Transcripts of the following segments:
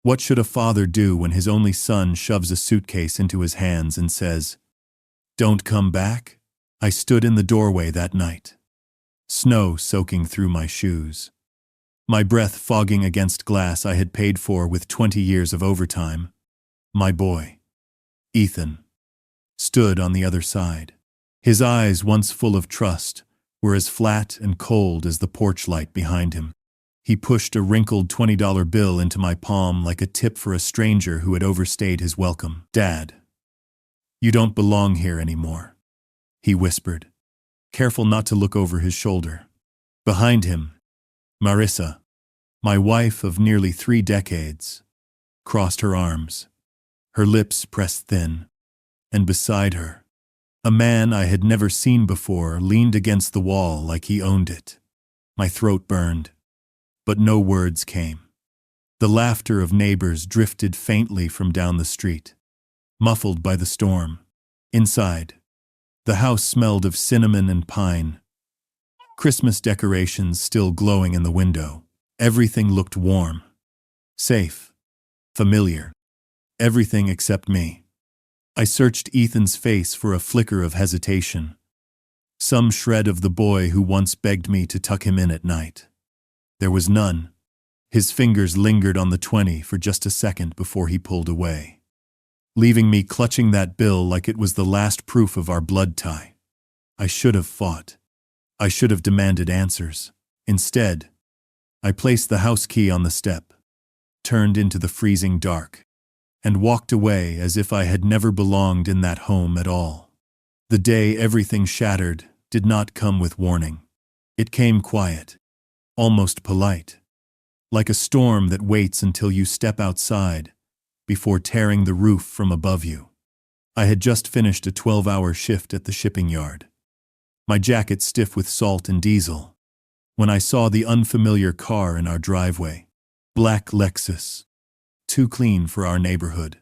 What should a father do when his only son shoves a suitcase into his hands and says, "Don't come back"? I stood in the doorway that night, snow soaking through my shoes, my breath fogging against glass I had paid for with 20 years of overtime. My boy, Ethan, stood on the other side. His eyes, once full of trust, were as flat and cold as the porch light behind him. He pushed a wrinkled $20 bill into my palm like a tip for a stranger who had overstayed his welcome. "Dad, you don't belong here anymore," he whispered, careful not to look over his shoulder. Behind him, Marissa, my wife of nearly 3 decades, crossed her arms, her lips pressed thin, and beside her, a man I had never seen before leaned against the wall like he owned it. My throat burned, but no words came. The laughter of neighbors drifted faintly from down the street, muffled by the storm. Inside, the house smelled of cinnamon and pine, Christmas decorations still glowing in the window. Everything looked warm, safe, familiar. Everything except me. I searched Ethan's face for a flicker of hesitation, some shred of the boy who once begged me to tuck him in at night. There was none. His fingers lingered on the 20 for just a second before he pulled away, leaving me clutching that bill like it was the last proof of our blood tie. I should have fought. I should have demanded answers. Instead, I placed the house key on the step, turned into the freezing dark, and walked away as if I had never belonged in that home at all. The day everything shattered did not come with warning. It came quiet, almost polite, like a storm that waits until you step outside before tearing the roof from above you. I had just finished a 12-hour shift at the shipping yard, my jacket stiff with salt and diesel, when I saw the unfamiliar car in our driveway. Black Lexus, too clean for our neighborhood.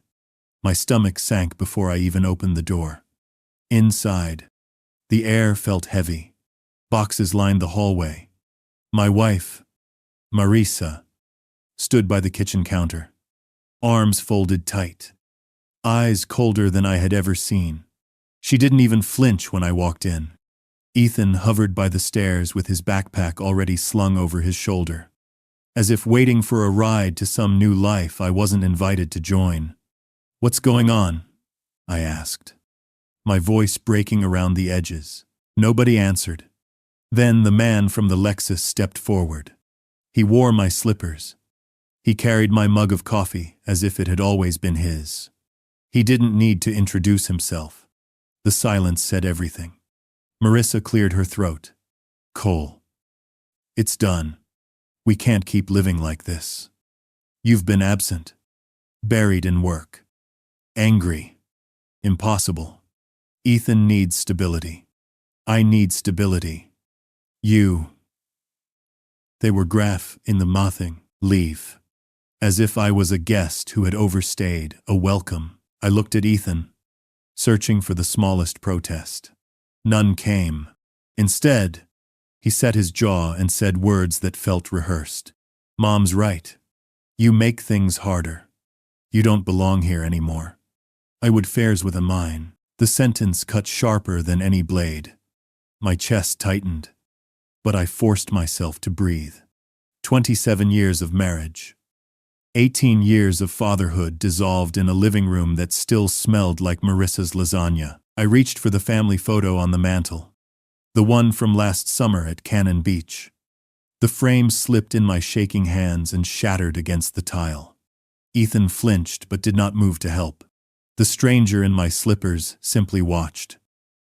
My stomach sank before I even opened the door. Inside, the air felt heavy. Boxes lined the hallway. My wife, Marissa, stood by the kitchen counter, arms folded tight, eyes colder than I had ever seen. She didn't even flinch when I walked in. Ethan hovered by the stairs with his backpack already slung over his shoulder, as if waiting for a ride to some new life I wasn't invited to join. "What's going on?" I asked, my voice breaking around the edges. Nobody answered. Then the man from the Lexus stepped forward. He wore my slippers. He carried my mug of coffee as if it had always been his. He didn't need to introduce himself. The silence said everything. Marissa cleared her throat. "Cole, it's done. We can't keep living like this. You've been absent, buried in work, angry, impossible. Ethan needs stability. I need stability. They were graph in the mothing, leave. As if I was a guest who had overstayed, a welcome. I looked at Ethan, searching for the smallest protest. None came. Instead, he set his jaw and said words that felt rehearsed. "Mom's right. You make things harder. You don't belong here anymore." I would fares with a mine. The sentence cut sharper than any blade. My chest tightened, but I forced myself to breathe. 27 years of marriage. 18 years of fatherhood dissolved in a living room that still smelled like Marissa's lasagna. I reached for the family photo on the mantel, the one from last summer at Cannon Beach. The frame slipped in my shaking hands and shattered against the tile. Ethan flinched but did not move to help. The stranger in my slippers simply watched,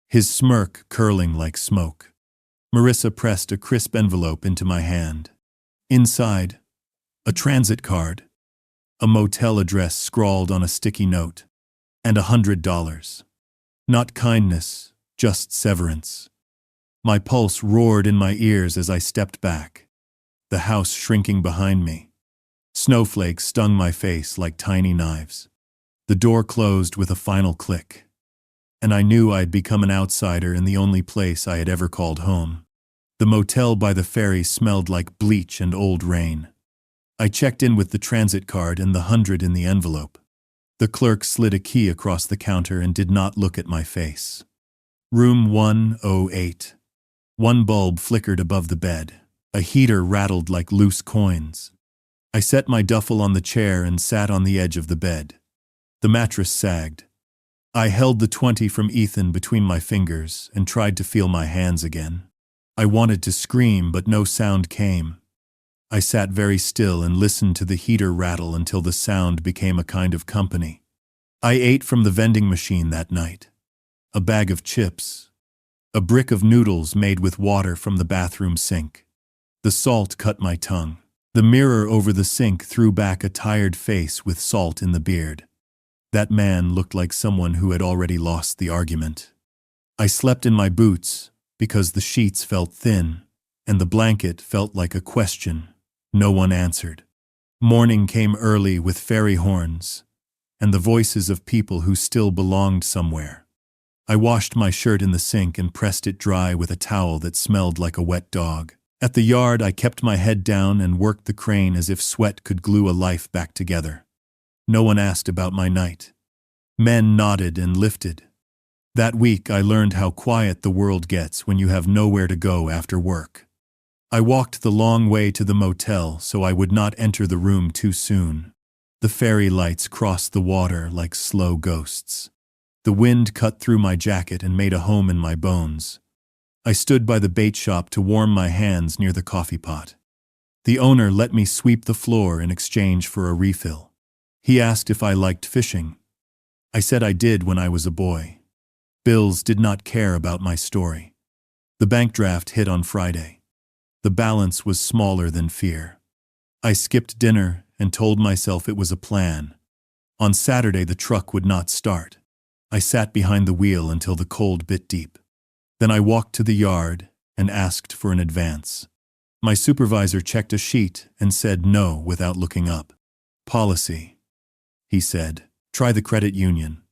his smirk curling like smoke. Marissa pressed a crisp envelope into my hand. Inside, a transit card, a motel address scrawled on a sticky note, and $100. Not kindness, just severance. My pulse roared in my ears as I stepped back, the house shrinking behind me. Snowflakes stung my face like tiny knives. The door closed with a final click, and I knew I'd become an outsider in the only place I had ever called home. The motel by the ferry smelled like bleach and old rain. I checked in with the transit card and the 100 in the envelope. The clerk slid a key across the counter and did not look at my face. Room 108. One bulb flickered above the bed. A heater rattled like loose coins. I set my duffel on the chair and sat on the edge of the bed. The mattress sagged. I held the 20 from Ethan between my fingers and tried to feel my hands again. I wanted to scream, but no sound came. I sat very still and listened to the heater rattle until the sound became a kind of company. I ate from the vending machine that night. A bag of chips. A brick of noodles made with water from the bathroom sink. The salt cut my tongue. The mirror over the sink threw back a tired face with salt in the beard. That man looked like someone who had already lost the argument. I slept in my boots because the sheets felt thin, and the blanket felt like a question. No one answered. Morning came early with fairy horns, and the voices of people who still belonged somewhere. I washed my shirt in the sink and pressed it dry with a towel that smelled like a wet dog. At the yard, I kept my head down and worked the crane as if sweat could glue a life back together. No one asked about my night. Men nodded and lifted. That week, I learned how quiet the world gets when you have nowhere to go after work. I walked the long way to the motel so I would not enter the room too soon. The fairy lights crossed the water like slow ghosts. The wind cut through my jacket and made a home in my bones. I stood by the bait shop to warm my hands near the coffee pot. The owner let me sweep the floor in exchange for a refill. He asked if I liked fishing. I said I did when I was a boy. Bills did not care about my story. The bank draft hit on Friday. The balance was smaller than fear. I skipped dinner and told myself it was a plan. On Saturday, the truck would not start. I sat behind the wheel until the cold bit deep. Then I walked to the yard and asked for an advance. My supervisor checked a sheet and said no without looking up. Policy, he said. Try the credit union.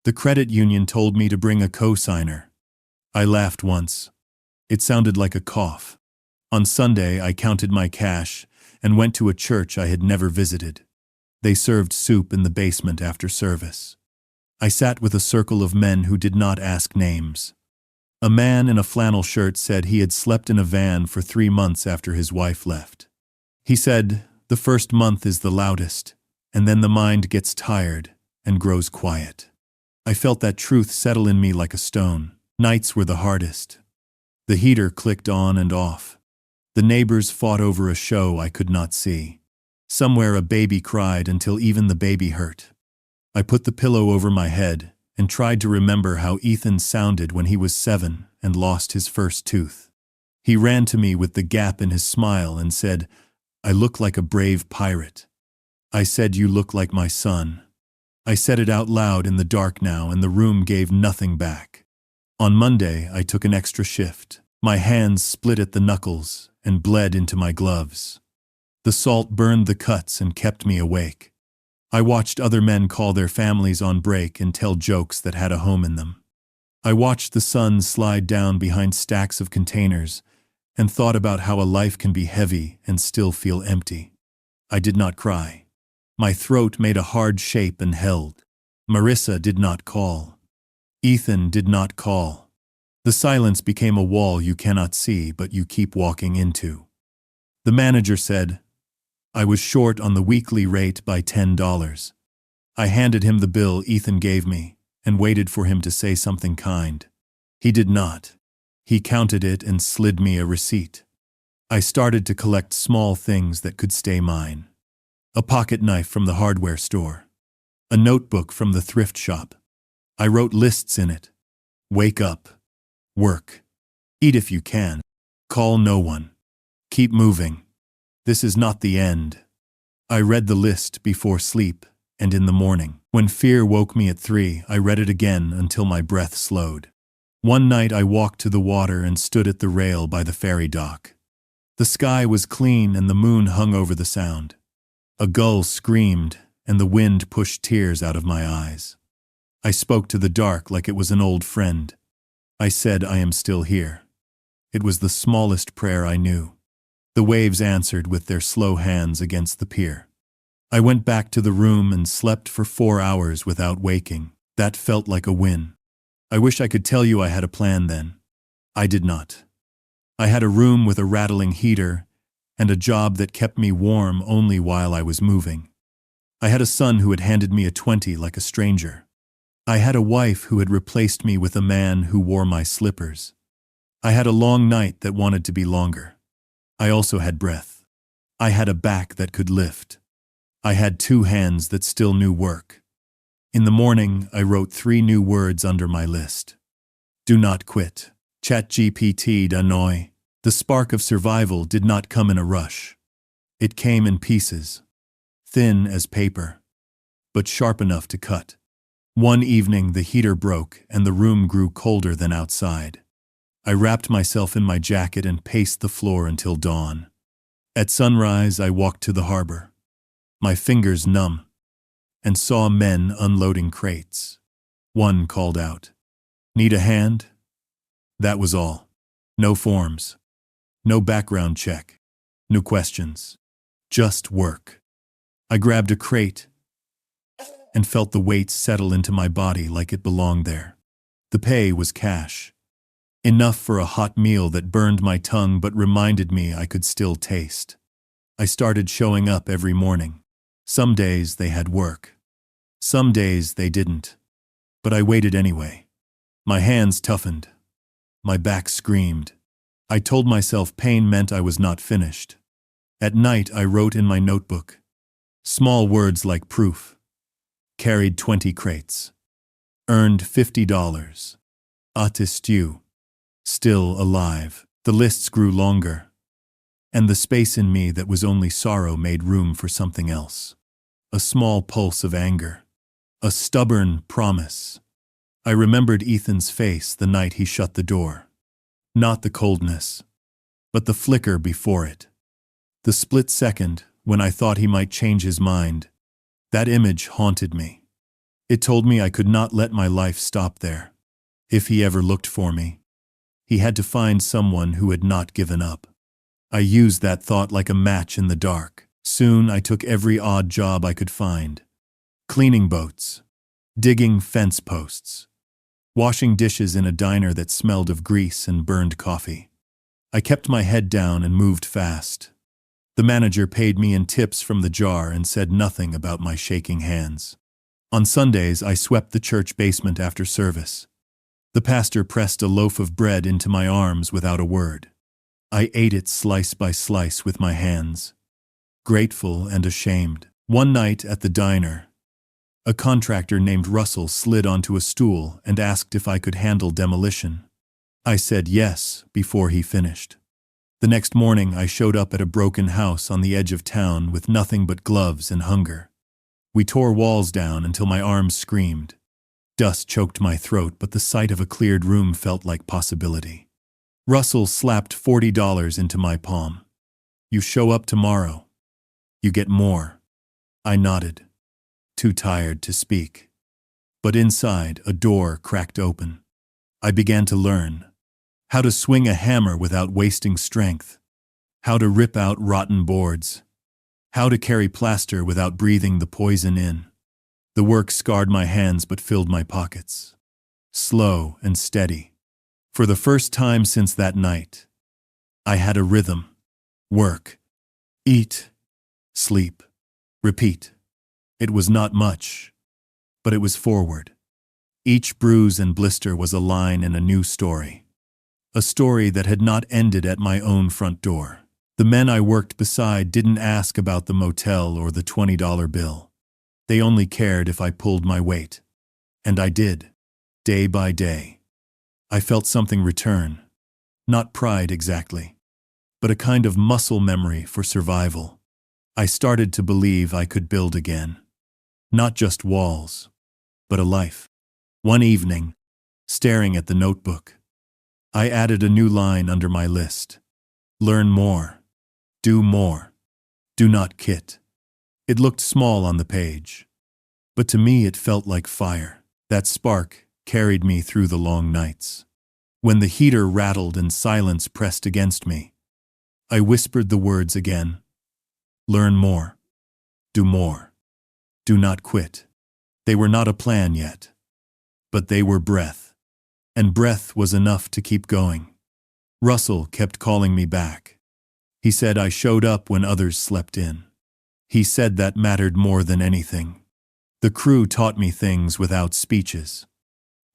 The credit union told me to bring a co-signer. I laughed once. It sounded like a cough. On Sunday, I counted my cash and went to a church I had never visited. They served soup in the basement after service. I sat with a circle of men who did not ask names. A man in a flannel shirt said he had slept in a van for 3 months after his wife left. He said, the first month is the loudest, and then the mind gets tired and grows quiet. I felt that truth settle in me like a stone. Nights were the hardest. The heater clicked on and off. The neighbors fought over a show I could not see. Somewhere a baby cried until even the baby hurt. I put the pillow over my head and tried to remember how Ethan sounded when he was 7 and lost his first tooth. He ran to me with the gap in his smile and said, I look like a brave pirate. I said, you look like my son. I said it out loud in the dark now, and the room gave nothing back. On Monday, I took an extra shift. My hands split at the knuckles and bled into my gloves. The salt burned the cuts and kept me awake. I watched other men call their families on break and tell jokes that had a home in them. I watched the sun slide down behind stacks of containers and thought about how a life can be heavy and still feel empty. I did not cry. My throat made a hard shape and held. Marissa did not call. Ethan did not call. The silence became a wall you cannot see, but you keep walking into. The manager said, I was short on the weekly rate by $10. I handed him the bill Ethan gave me and waited for him to say something kind. He did not. He counted it and slid me a receipt. I started to collect small things that could stay mine. A pocket knife from the hardware store. A notebook from the thrift shop. I wrote lists in it. Wake up. Work. Eat if you can. Call no one. Keep moving. This is not the end. I read the list before sleep and in the morning. When fear woke me at 3, I read it again until my breath slowed. One night I walked to the water and stood at the rail by the ferry dock. The sky was clean and the moon hung over the sound. A gull screamed and the wind pushed tears out of my eyes. I spoke to the dark like it was an old friend. I said, I am still here. It was the smallest prayer I knew. The waves answered with their slow hands against the pier. I went back to the room and slept for 4 hours without waking. That felt like a win. I wish I could tell you I had a plan then. I did not. I had a room with a rattling heater and a job that kept me warm only while I was moving. I had a son who had handed me a 20 like a stranger. I had a wife who had replaced me with a man who wore my slippers. I had a long night that wanted to be longer. I also had breath. I had a back that could lift. I had 2 hands that still knew work. In the morning, I wrote 3 new words under my list. Do not quit. ChatGPT Danoi. The spark of survival did not come in a rush. It came in pieces, thin as paper, but sharp enough to cut. One evening, the heater broke and the room grew colder than outside. I wrapped myself in my jacket and paced the floor until dawn. At sunrise, I walked to the harbor, my fingers numb, and saw men unloading crates. One called out, "Need a hand?" That was all. No forms. No background check. No questions. Just work. I grabbed a crate and felt the weight settle into my body like it belonged there. The pay was cash. Enough for a hot meal that burned my tongue but reminded me I could still taste. I started showing up every morning. Some days they had work. Some days they didn't. But I waited anyway. My hands toughened. My back screamed. I told myself pain meant I was not finished. At night I wrote in my notebook. Small words like proof. Carried 20 crates. Earned $50. Stew. Still alive. The lists grew longer. And the space in me that was only sorrow made room for something else. A small pulse of anger. A stubborn promise. I remembered Ethan's face the night he shut the door. Not the coldness, but the flicker before it. The split second when I thought he might change his mind. That image haunted me. It told me I could not let my life stop there. If he ever looked for me, he had to find someone who had not given up. I used that thought like a match in the dark. Soon I took every odd job I could find. Cleaning boats, digging fence posts, washing dishes in a diner that smelled of grease and burned coffee. I kept my head down and moved fast. The manager paid me in tips from the jar and said nothing about my shaking hands. On Sundays, I swept the church basement after service. The pastor pressed a loaf of bread into my arms without a word. I ate it slice by slice with my hands, grateful and ashamed. One night at the diner, a contractor named Russell slid onto a stool and asked if I could handle demolition. I said yes before he finished. The next morning, I showed up at a broken house on the edge of town with nothing but gloves and hunger. We tore walls down until my arms screamed. Dust choked my throat, but the sight of a cleared room felt like possibility. Russell slapped $40 into my palm. You show up tomorrow. You get more. I nodded, too tired to speak. But inside, a door cracked open. I began to learn how to swing a hammer without wasting strength, how to rip out rotten boards, how to carry plaster without breathing the poison in. The work scarred my hands but filled my pockets. Slow and steady. For the first time since that night, I had a rhythm. Work. Eat. Sleep. Repeat. It was not much, but it was forward. Each bruise and blister was a line in a new story. A story that had not ended at my own front door. The men I worked beside didn't ask about the motel or the $20 bill. They only cared if I pulled my weight. And I did, day by day. I felt something return. Not pride exactly, but a kind of muscle memory for survival. I started to believe I could build again. Not just walls, but a life. One evening, staring at the notebook, I added a new line under my list. Learn more. Do more. Do not quit. It looked small on the page, but to me it felt like fire. That spark carried me through the long nights. When the heater rattled and silence pressed against me, I whispered the words again. Learn more. Do more. Do not quit. They were not a plan yet. But they were breath. And breath was enough to keep going. Russell kept calling me back. He said I showed up when others slept in. He said that mattered more than anything. The crew taught me things without speeches.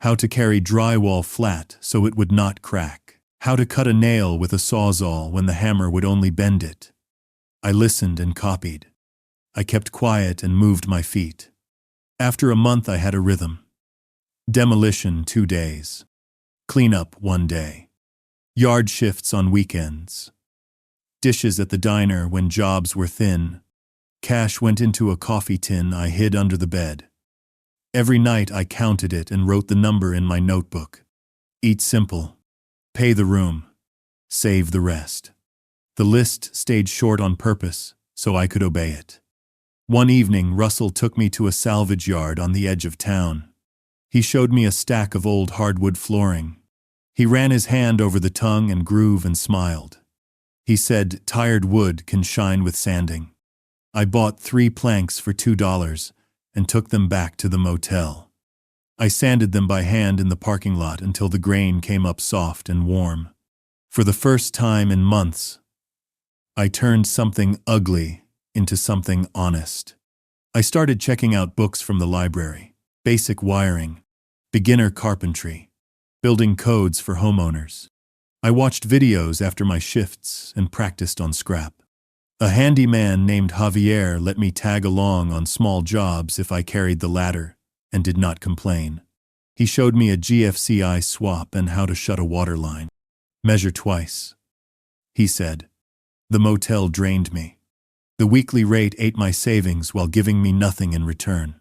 How to carry drywall flat so it would not crack. How to cut a nail with a sawzall when the hammer would only bend it. I listened and copied. I kept quiet and moved my feet. After a month I had a rhythm. Demolition 2 days. Cleanup 1 day. Yard shifts on weekends. Dishes at the diner when jobs were thin. Cash went into a coffee tin I hid under the bed. Every night I counted it and wrote the number in my notebook. Eat simple. Pay the room. Save the rest. The list stayed short on purpose, so I could obey it. One evening, Russell took me to a salvage yard on the edge of town. He showed me a stack of old hardwood flooring. He ran his hand over the tongue and groove and smiled. He said, "Tired wood can shine with sanding." I bought 3 planks for $2 and took them back to the motel. I sanded them by hand in the parking lot until the grain came up soft and warm. For the first time in months, I turned something ugly into something honest. I started checking out books from the library, basic wiring, beginner carpentry, building codes for homeowners. I watched videos after my shifts and practiced on scrap. A handyman named Javier let me tag along on small jobs if I carried the ladder and did not complain. He showed me a GFCI swap and how to shut a water line. Measure twice, he said. The motel drained me. The weekly rate ate my savings while giving me nothing in return.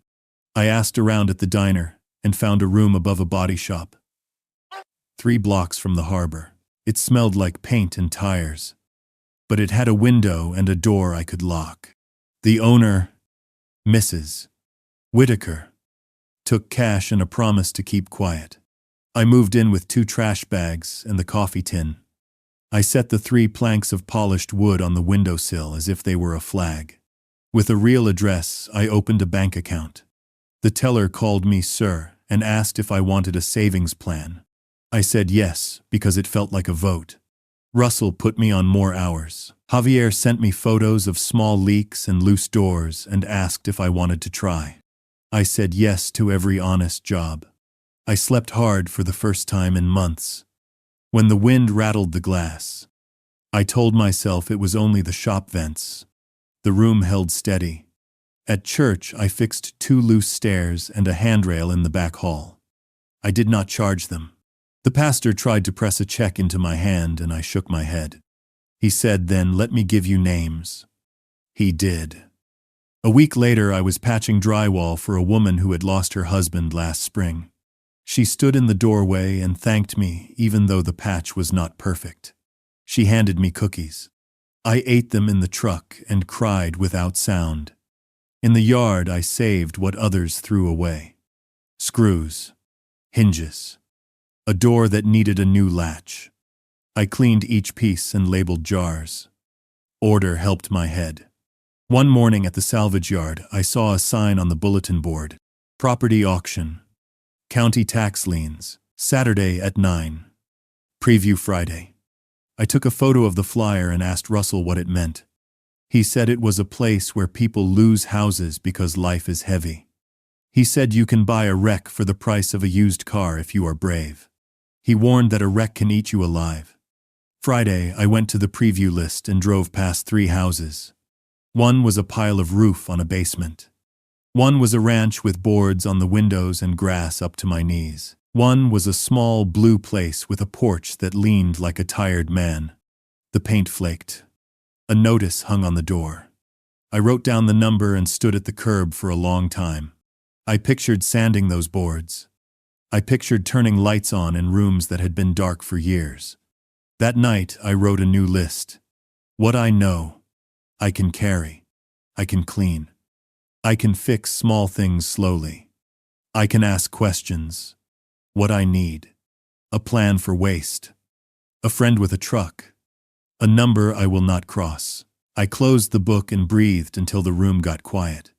I asked around at the diner and found a room above a body shop. 3 blocks from the harbor. It smelled like paint and tires. But it had a window and a door I could lock. The owner, Mrs. Whitaker, took cash and a promise to keep quiet. I moved in with 2 trash bags and the coffee tin. I set the 3 planks of polished wood on the windowsill as if they were a flag. With a real address, I opened a bank account. The teller called me sir and asked if I wanted a savings plan. I said yes, because it felt like a vote. Russell put me on more hours. Javier sent me photos of small leaks and loose doors and asked if I wanted to try. I said yes to every honest job. I slept hard for the first time in months. When the wind rattled the glass, I told myself it was only the shop vents. The room held steady. At church, I fixed 2 loose stairs and a handrail in the back hall. I did not charge them. The pastor tried to press a check into my hand and I shook my head. He said, "Then let me give you names." He did. A week later, I was patching drywall for a woman who had lost her husband last spring. She stood in the doorway and thanked me, even though the patch was not perfect. She handed me cookies. I ate them in the truck and cried without sound. In the yard, I saved what others threw away. Screws. Hinges. A door that needed a new latch. I cleaned each piece and labeled jars. Order helped my head. One morning at the salvage yard, I saw a sign on the bulletin board. Property auction. County tax liens. Saturday at 9. Preview Friday. I took a photo of the flyer and asked Russell what it meant. He said it was a place where people lose houses because life is heavy. He said you can buy a wreck for the price of a used car if you are brave. He warned that a wreck can eat you alive. Friday, I went to the preview list and drove past 3 houses. One was a pile of roof on a basement. One was a ranch with boards on the windows and grass up to my knees. One was a small blue place with a porch that leaned like a tired man. The paint flaked. A notice hung on the door. I wrote down the number and stood at the curb for a long time. I pictured sanding those boards. I pictured turning lights on in rooms that had been dark for years. That night, I wrote a new list. What I know, I can carry. I can clean. I can fix small things slowly. I can ask questions. What I need. A plan for waste. A friend with a truck. A number I will not cross. I closed the book and breathed until the room got quiet.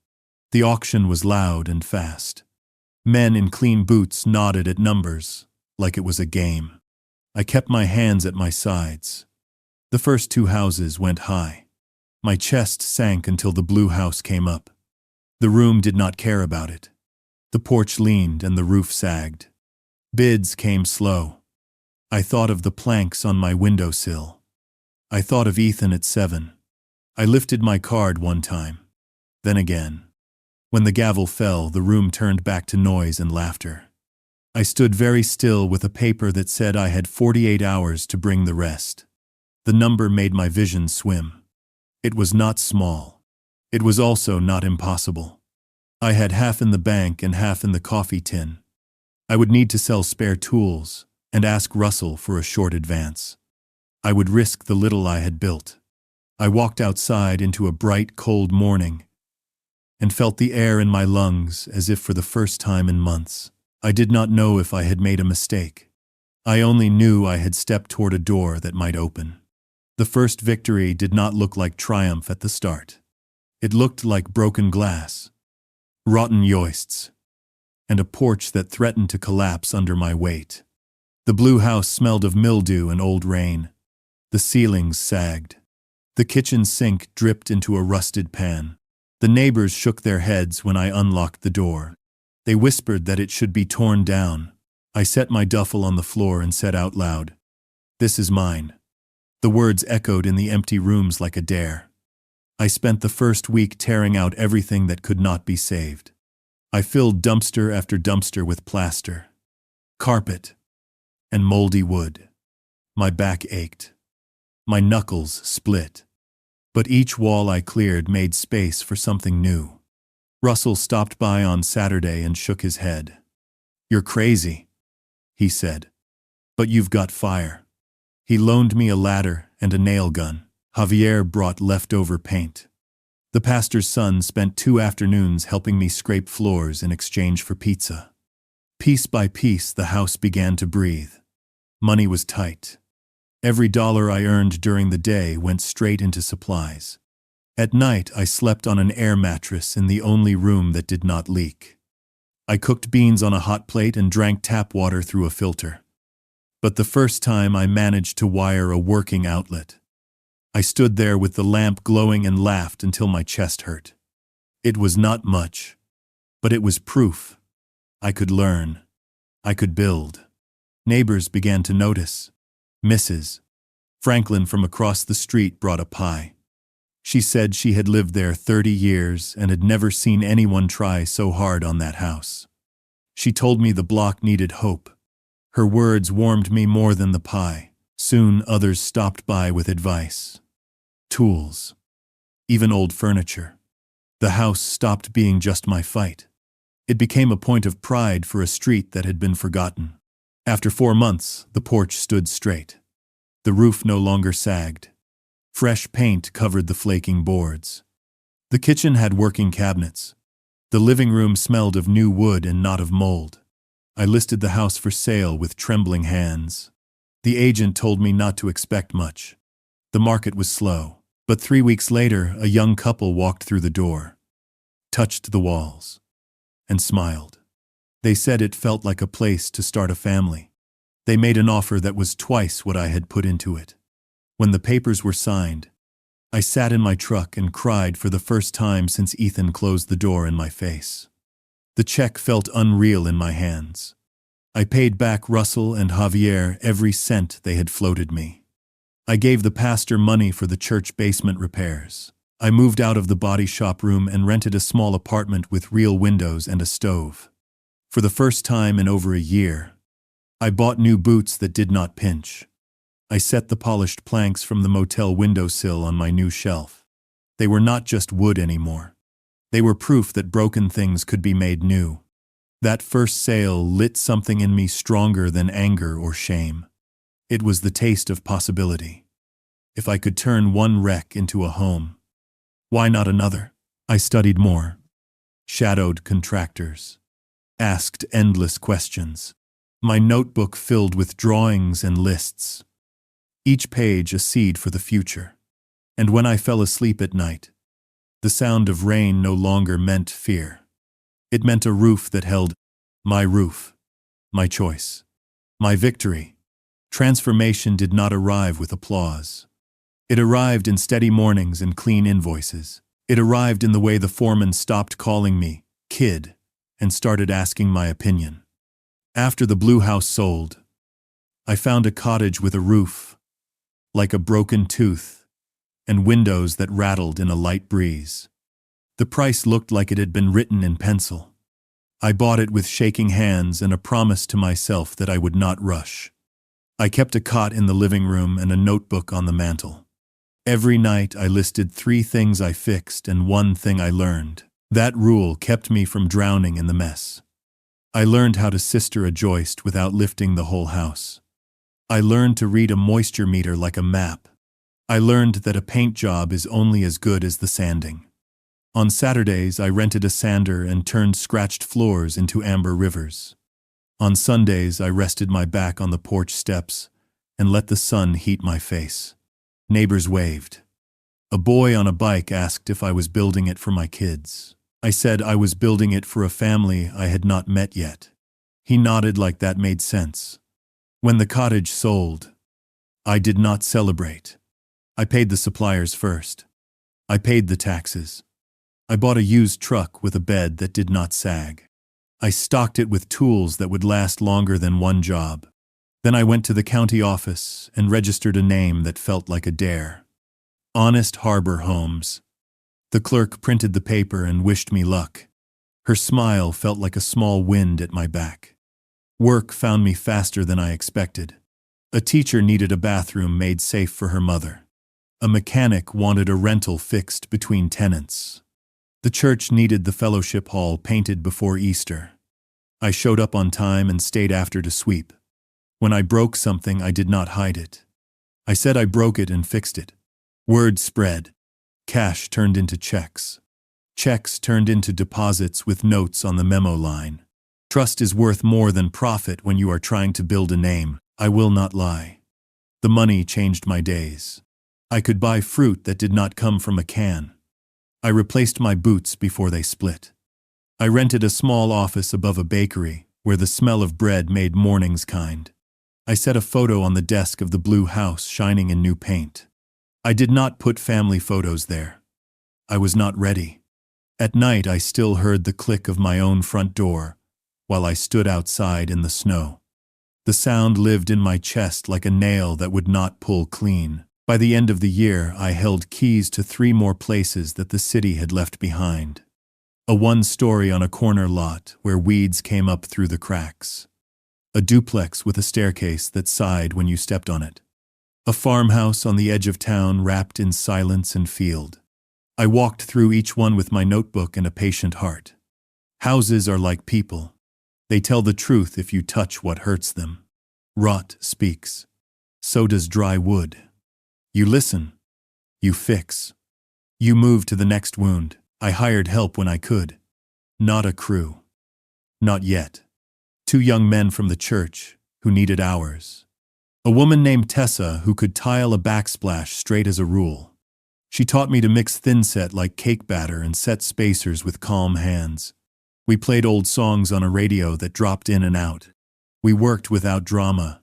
The auction was loud and fast. Men in clean boots nodded at numbers, like it was a game. I kept my hands at my sides. The first two houses went high. My chest sank until the blue house came up. The room did not care about it. The porch leaned and the roof sagged. Bids came slow. I thought of the planks on my windowsill. I thought of Ethan at 7. I lifted my card one time. Then again. When the gavel fell, the room turned back to noise and laughter. I stood very still with a paper that said I had 48 hours to bring the rest. The number made my vision swim. It was not small. It was also not impossible. I had half in the bank and half in the coffee tin. I would need to sell spare tools and ask Russell for a short advance. I would risk the little I had built. I walked outside into a bright, cold morning and felt the air in my lungs as if for the first time in months. I did not know if I had made a mistake. I only knew I had stepped toward a door that might open. The first victory did not look like triumph at the start. It looked like broken glass, rotten joists, and a porch that threatened to collapse under my weight. The blue house smelled of mildew and old rain. The ceilings sagged. The kitchen sink dripped into a rusted pan. The neighbors shook their heads when I unlocked the door. They whispered that it should be torn down. I set my duffel on the floor and said out loud, "This is mine." The words echoed in the empty rooms like a dare. I spent the first week tearing out everything that could not be saved. I filled dumpster after dumpster with plaster, carpet, and moldy wood. My back ached. My knuckles split. But each wall I cleared made space for something new. Russell stopped by on Saturday and shook his head. "You're crazy," he said. "But you've got fire." He loaned me a ladder and a nail gun. Javier brought leftover paint. The pastor's son spent 2 afternoons helping me scrape floors in exchange for pizza. Piece by piece, the house began to breathe. Money was tight. Every dollar I earned during the day went straight into supplies. At night, I slept on an air mattress in the only room that did not leak. I cooked beans on a hot plate and drank tap water through a filter. But the first time I managed to wire a working outlet. I stood there with the lamp glowing and laughed until my chest hurt. It was not much, but it was proof. I could learn. I could build. Neighbors began to notice. Mrs. Franklin from across the street brought a pie. She said she had lived there 30 years and had never seen anyone try so hard on that house. She told me the block needed hope. Her words warmed me more than the pie. Soon others stopped by with advice. Tools. Even old furniture. The house stopped being just my fight. It became a point of pride for a street that had been forgotten. After 4 months, the porch stood straight. The roof no longer sagged. Fresh paint covered the flaking boards. The kitchen had working cabinets. The living room smelled of new wood and not of mold. I listed the house for sale with trembling hands. The agent told me not to expect much. The market was slow, but 3 weeks later, a young couple walked through the door, touched the walls, and smiled. They said it felt like a place to start a family. They made an offer that was twice what I had put into it. When the papers were signed, I sat in my truck and cried for the first time since Ethan closed the door in my face. The check felt unreal in my hands. I paid back Russell and Javier every cent they had floated me. I gave the pastor money for the church basement repairs. I moved out of the body shop room and rented a small apartment with real windows and a stove. For the first time in over a year, I bought new boots that did not pinch. I set the polished planks from the motel windowsill on my new shelf. They were not just wood anymore. They were proof that broken things could be made new. That first sale lit something in me stronger than anger or shame. It was the taste of possibility. If I could turn one wreck into a home, why not another? I studied more, shadowed contractors, asked endless questions. My notebook filled with drawings and lists. each page a seed for the future. And when I fell asleep at night, the sound of rain no longer meant fear. It meant a roof that held my roof, my choice, my victory. Transformation did not arrive with applause. It arrived in steady mornings and clean invoices. It arrived in the way the foreman stopped calling me kid and started asking my opinion. After the blue house sold, I found a cottage with a roof, like a broken tooth, and windows that rattled in a light breeze. The price looked like it had been written in pencil. I bought it with shaking hands and a promise to myself that I would not rush. I kept a cot in the living room and a notebook on the mantel. Every night I listed 3 things I fixed and 1 thing I learned. That rule kept me from drowning in the mess. I learned how to sister a joist without lifting the whole house. I learned to read a moisture meter like a map. I learned that a paint job is only as good as the sanding. On Saturdays I rented a sander and turned scratched floors into amber rivers. On Sundays I rested my back on the porch steps and let the sun heat my face. Neighbors waved. A boy on a bike asked if I was building it for my kids. I said I was building it for a family I had not met yet. He nodded like that made sense. When the cottage sold, I did not celebrate. I paid the suppliers first. I paid the taxes. I bought a used truck with a bed that did not sag. I stocked it with tools that would last longer than 1 job. Then I went to the county office and registered a name that felt like a dare. Honest Harbor Homes. The clerk printed the paper and wished me luck. Her smile felt like a small wind at my back. Work found me faster than I expected. A teacher needed a bathroom made safe for her mother. A mechanic wanted a rental fixed between tenants. The church needed the fellowship hall painted before Easter. I showed up on time and stayed after to sweep. When I broke something, I did not hide it. I said I broke it and fixed it. Word spread. Cash turned into checks. Checks turned into deposits with notes on the memo line. Trust is worth more than profit when you are trying to build a name. I will not lie. The money changed my days. I could buy fruit that did not come from a can. I replaced my boots before they split. I rented a small office above a bakery where the smell of bread made mornings kind. I set a photo on the desk of the blue house shining in new paint. I did not put family photos there. I was not ready. At night I still heard the click of my own front door while I stood outside in the snow. The sound lived in my chest like a nail that would not pull clean. By the end of the year, I held keys to 3 more places that the city had left behind. A 1-story on a corner lot where weeds came up through the cracks. A duplex with a staircase that sighed when you stepped on it. A farmhouse on the edge of town wrapped in silence and field. I walked through each one with my notebook and a patient heart. Houses are like people. They tell the truth if you touch what hurts them. Rot speaks. So does dry wood. You listen. You fix. You move to the next wound. I hired help when I could. Not a crew. Not yet. 2 young men from the church who needed hours. A woman named Tessa who could tile a backsplash straight as a rule. She taught me to mix thinset like cake batter and set spacers with calm hands. We played old songs on a radio that dropped in and out. We worked without drama.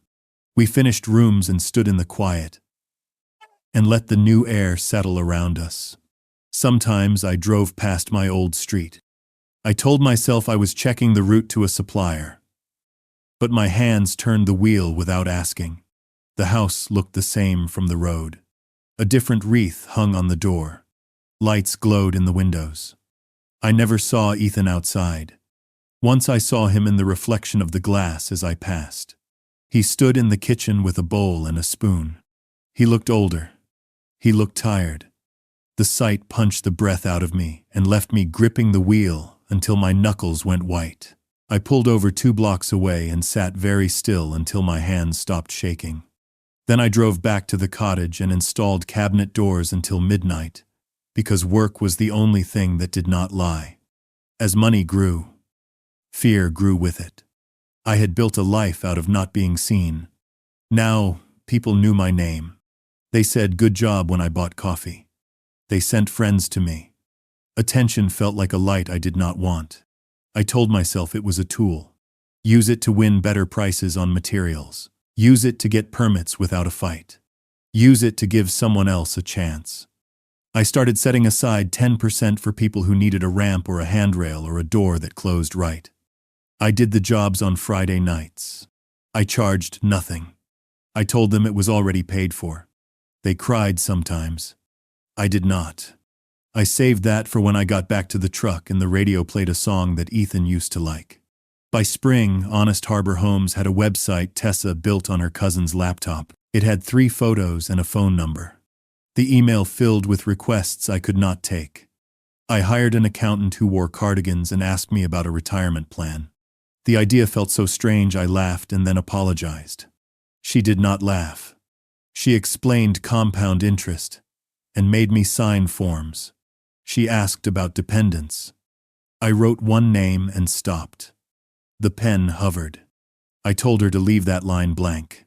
We finished rooms and stood in the quiet and let the new air settle around us. Sometimes I drove past my old street. I told myself I was checking the route to a supplier. But my hands turned the wheel without asking. The house looked the same from the road. A different wreath hung on the door. Lights glowed in the windows. I never saw Ethan outside. Once I saw him in the reflection of the glass as I passed. He stood in the kitchen with a bowl and a spoon. He looked older. He looked tired. The sight punched the breath out of me and left me gripping the wheel until my knuckles went white. I pulled over 2 blocks away and sat very still until my hands stopped shaking. Then I drove back to the cottage and installed cabinet doors until midnight, because work was the only thing that did not lie. As money grew, fear grew with it. I had built a life out of not being seen. Now, people knew my name. They said good job when I bought coffee. They sent friends to me. Attention felt like a light I did not want. I told myself it was a tool. Use it to win better prices on materials. Use it to get permits without a fight. Use it to give someone else a chance. I started setting aside 10% for people who needed a ramp or a handrail or a door that closed right. I did the jobs on Friday nights. I charged nothing. I told them it was already paid for. They cried sometimes. I did not. I saved that for when I got back to the truck and the radio played a song that Ethan used to like. By spring, Honest Harbor Homes had a website Tessa built on her cousin's laptop. It had 3 photos and a phone number. The email filled with requests I could not take. I hired an accountant who wore cardigans and asked me about a retirement plan. The idea felt so strange I laughed and then apologized. She did not laugh. She explained compound interest and made me sign forms. She asked about dependents. I wrote one name and stopped. The pen hovered. I told her to leave that line blank.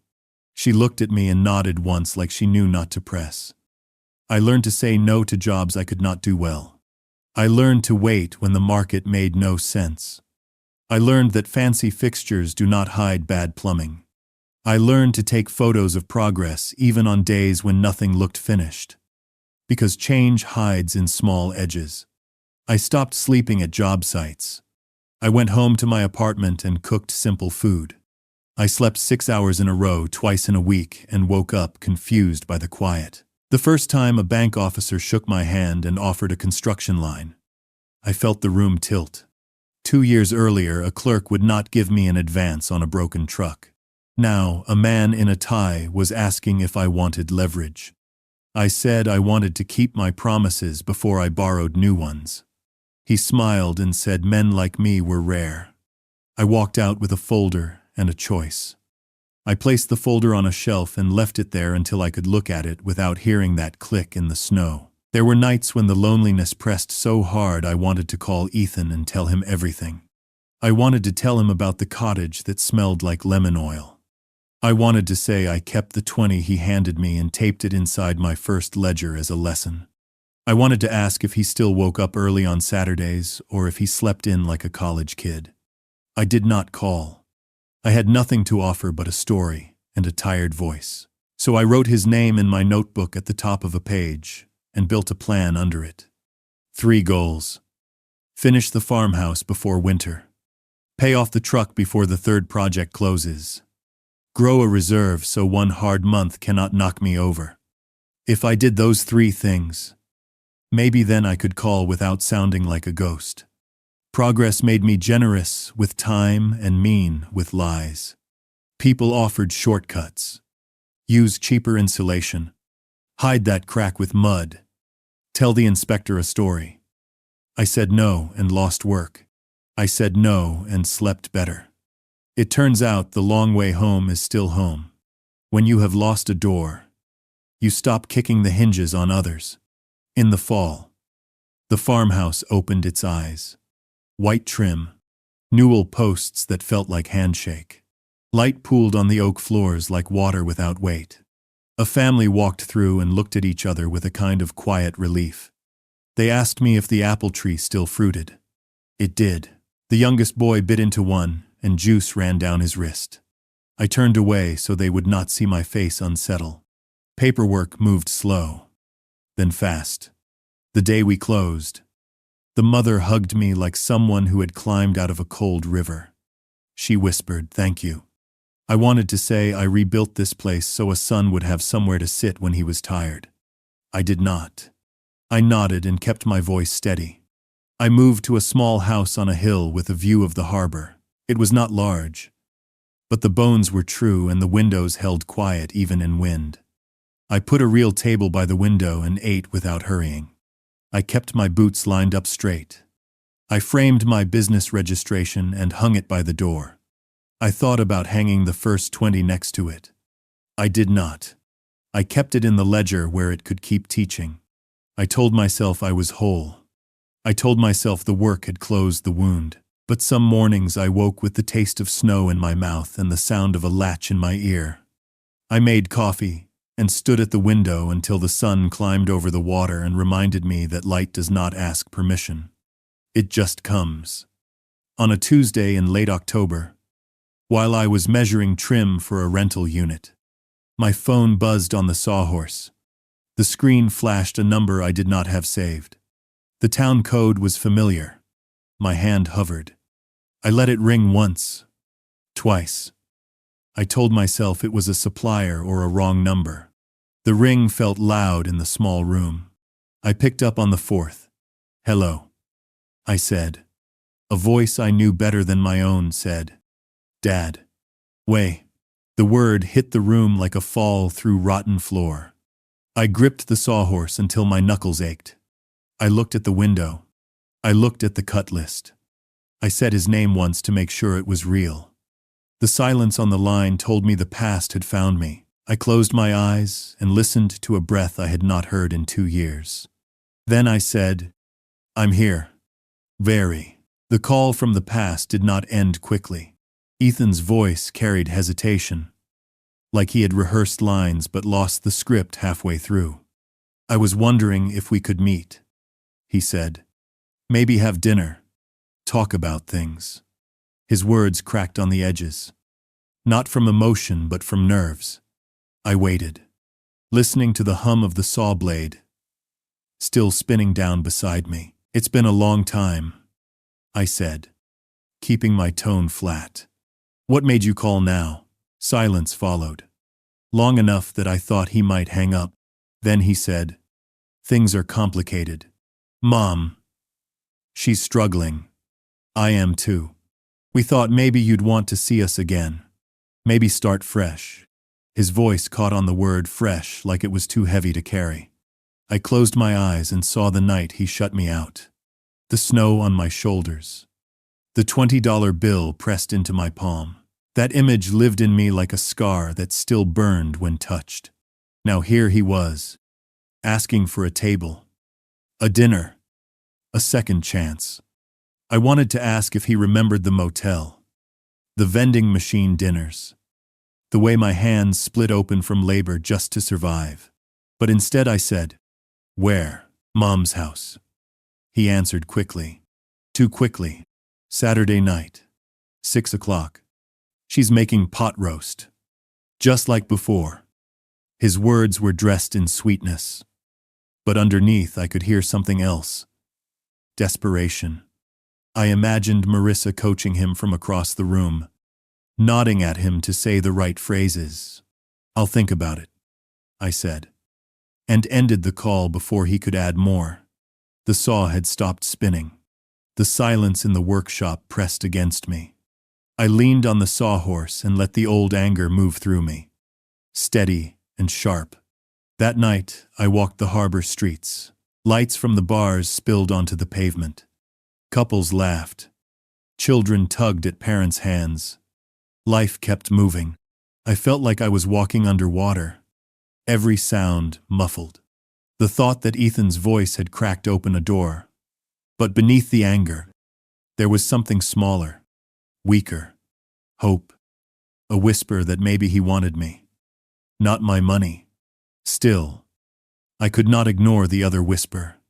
She looked at me and nodded once like she knew not to press. I learned to say no to jobs I could not do well. I learned to wait when the market made no sense. I learned that fancy fixtures do not hide bad plumbing. I learned to take photos of progress even on days when nothing looked finished. Because change hides in small edges. I stopped sleeping at job sites. I went home to my apartment and cooked simple food. I slept 6 hours in a row twice in a week and woke up confused by the quiet. The first time a bank officer shook my hand and offered a construction line. I felt the room tilt. 2 years earlier, a clerk would not give me an advance on a broken truck. Now, a man in a tie was asking if I wanted leverage. I said I wanted to keep my promises before I borrowed new ones. He smiled and said men like me were rare. I walked out with a folder and a choice. I placed the folder on a shelf and left it there until I could look at it without hearing that click in the snow. There were nights when the loneliness pressed so hard I wanted to call Ethan and tell him everything. I wanted to tell him about the cottage that smelled like lemon oil. I wanted to say I kept the 20 he handed me and taped it inside my first ledger as a lesson. I wanted to ask if he still woke up early on Saturdays or if he slept in like a college kid. I did not call. I had nothing to offer but a story and a tired voice. So I wrote his name in my notebook at the top of a page and built a plan under it. 3 goals. Finish the farmhouse before winter. Pay off the truck before the 3rd project closes. Grow a reserve so one hard month cannot knock me over. If I did those 3 things, maybe then I could call without sounding like a ghost. Progress made me generous with time and mean with lies. People offered shortcuts. Use cheaper insulation. Hide that crack with mud. Tell the inspector a story. I said no and lost work. I said no and slept better. It turns out the long way home is still home. When you have lost a door, you stop kicking the hinges on others. In the fall, the farmhouse opened its eyes. White trim, newel posts that felt like handshake. Light pooled on the oak floors like water without weight. A family walked through and looked at each other with a kind of quiet relief. They asked me if the apple tree still fruited. It did. The youngest boy bit into one, and juice ran down his wrist. I turned away so they would not see my face unsettle. Paperwork moved slow, then fast. The day we closed, the mother hugged me like someone who had climbed out of a cold river. She whispered, "Thank you." I wanted to say I rebuilt this place so a son would have somewhere to sit when he was tired. I did not. I nodded and kept my voice steady. I moved to a small house on a hill with a view of the harbor. It was not large, but the bones were true and the windows held quiet even in wind. I put a real table by the window and ate without hurrying. I kept my boots lined up straight. I framed my business registration and hung it by the door. I thought about hanging the first 20 next to it. I did not. I kept it in the ledger where it could keep teaching. I told myself I was whole. I told myself the work had closed the wound. But some mornings I woke with the taste of snow in my mouth and the sound of a latch in my ear. I made coffee and stood at the window until the sun climbed over the water and reminded me that light does not ask permission. It just comes. On a Tuesday in late October, while I was measuring trim for a rental unit, my phone buzzed on the sawhorse. The screen flashed a number I did not have saved. The town code was familiar. My hand hovered. I let it ring once, twice. I told myself it was a supplier or a wrong number. The ring felt loud in the small room. I picked up on the fourth. "Hello," I said. A voice I knew better than my own said, "Dad." "Way." The word hit the room like a fall through rotten floor. I gripped the sawhorse until my knuckles ached. I looked at the window. I looked at the cut list. I said his name once to make sure it was real. The silence on the line told me the past had found me. I closed my eyes and listened to a breath I had not heard in 2 years. Then I said, "I'm here." Very. The call from the past did not end quickly. Ethan's voice carried hesitation, like he had rehearsed lines but lost the script halfway through. "I was wondering if we could meet," he said. "Maybe have dinner. Talk about things." His words cracked on the edges. Not from emotion, but from nerves. I waited, listening to the hum of the saw blade, still spinning down beside me. "It's been a long time," I said, keeping my tone flat. "What made you call now?" Silence followed. Long enough that I thought he might hang up. Then he said, "Things are complicated. Mom, she's struggling. I am too. We thought maybe you'd want to see us again. Maybe start fresh." His voice caught on the word fresh like it was too heavy to carry. I closed my eyes and saw the night he shut me out. The snow on my shoulders. The $20 bill pressed into my palm. That image lived in me like a scar that still burned when touched. Now here he was, asking for a table, a dinner, a second chance. I wanted to ask if he remembered the motel, the vending machine dinners, the way my hands split open from labor just to survive. But instead I said, "Where?" "Mom's house." He answered quickly. Too quickly. "Saturday night. 6 o'clock. She's making pot roast." Just like before. His words were dressed in sweetness. But underneath I could hear something else. Desperation. I imagined Marissa coaching him from across the room, nodding at him to say the right phrases. "I'll think about it," I said, and ended the call before he could add more. The saw had stopped spinning. The silence in the workshop pressed against me. I leaned on the sawhorse and let the old anger move through me, steady and sharp. That night, I walked the harbor streets. Lights from the bars spilled onto the pavement. Couples laughed. Children tugged at parents' hands. Life kept moving. I felt like I was walking underwater, every sound muffled. The thought that Ethan's voice had cracked open a door. But beneath the anger, there was something smaller, weaker, hope, a whisper that maybe he wanted me. Not my money. Still, I could not ignore the other whisper.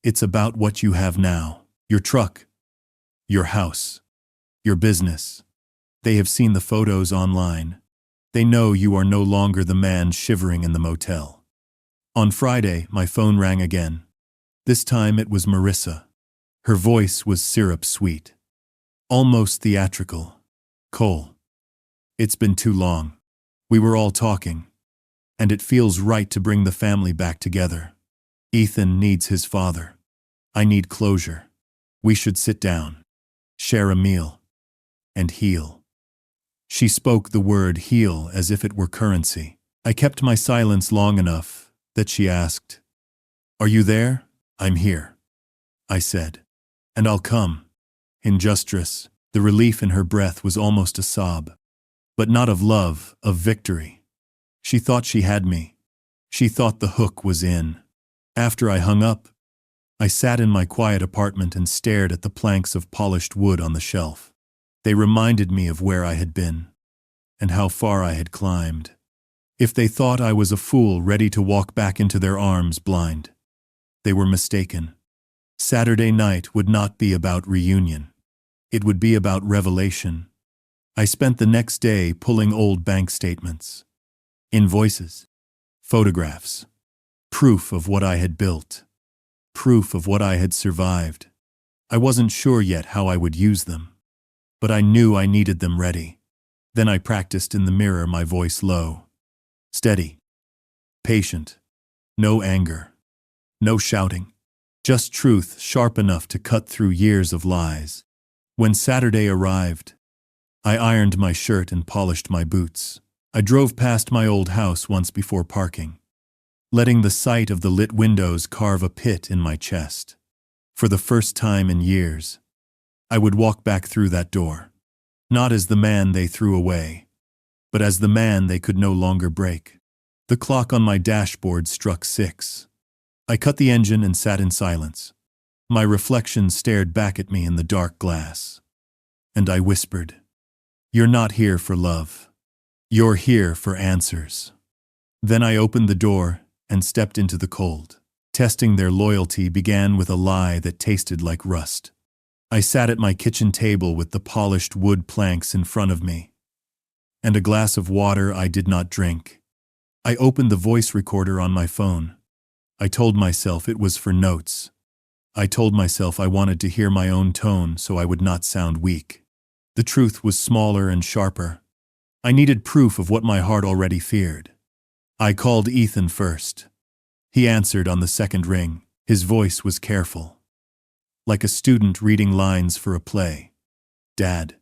"It's about what you have now. Your truck, your house, your business. They have seen the photos online. They know you are no longer the man shivering in the motel." On Friday, my phone rang again. This time it was Marissa. Her voice was syrup-sweet, almost theatrical. "Cole, it's been too long. We were all talking, and it feels right to bring the family back together. Ethan needs his father. I need closure. We should sit down, share a meal, and heal." She spoke the word heal as if it were currency. I kept my silence long enough that she asked, "Are you there?" "I'm here," I said. "And I'll come." In Justress, the relief in her breath was almost a sob. But not of love, of victory. She thought she had me. She thought the hook was in. After I hung up, I sat in my quiet apartment and stared at the planks of polished wood on the shelf. They reminded me of where I had been, and how far I had climbed. If they thought I was a fool ready to walk back into their arms blind, they were mistaken. Saturday night would not be about reunion. It would be about revelation. I spent the next day pulling old bank statements, invoices, photographs, proof of what I had built, proof of what I had survived. I wasn't sure yet how I would use them, but I knew I needed them ready. Then I practiced in the mirror, my voice low, steady, patient, no anger, no shouting, just truth sharp enough to cut through years of lies. When Saturday arrived, I ironed my shirt and polished my boots. I drove past my old house once before parking, letting the sight of the lit windows carve a pit in my chest. For the first time in years, I would walk back through that door, not as the man they threw away, but as the man they could no longer break. The clock on my dashboard struck 6. I cut the engine and sat in silence. My reflection stared back at me in the dark glass. And I whispered, "You're not here for love. You're here for answers." Then I opened the door and stepped into the cold. Testing their loyalty began with a lie that tasted like rust. I sat at my kitchen table with the polished wood planks in front of me, and a glass of water I did not drink. I opened the voice recorder on my phone. I told myself it was for notes. I told myself I wanted to hear my own tone so I would not sound weak. The truth was smaller and sharper. I needed proof of what my heart already feared. I called Ethan first. He answered on the second ring. His voice was careful, like a student reading lines for a play. "Dad,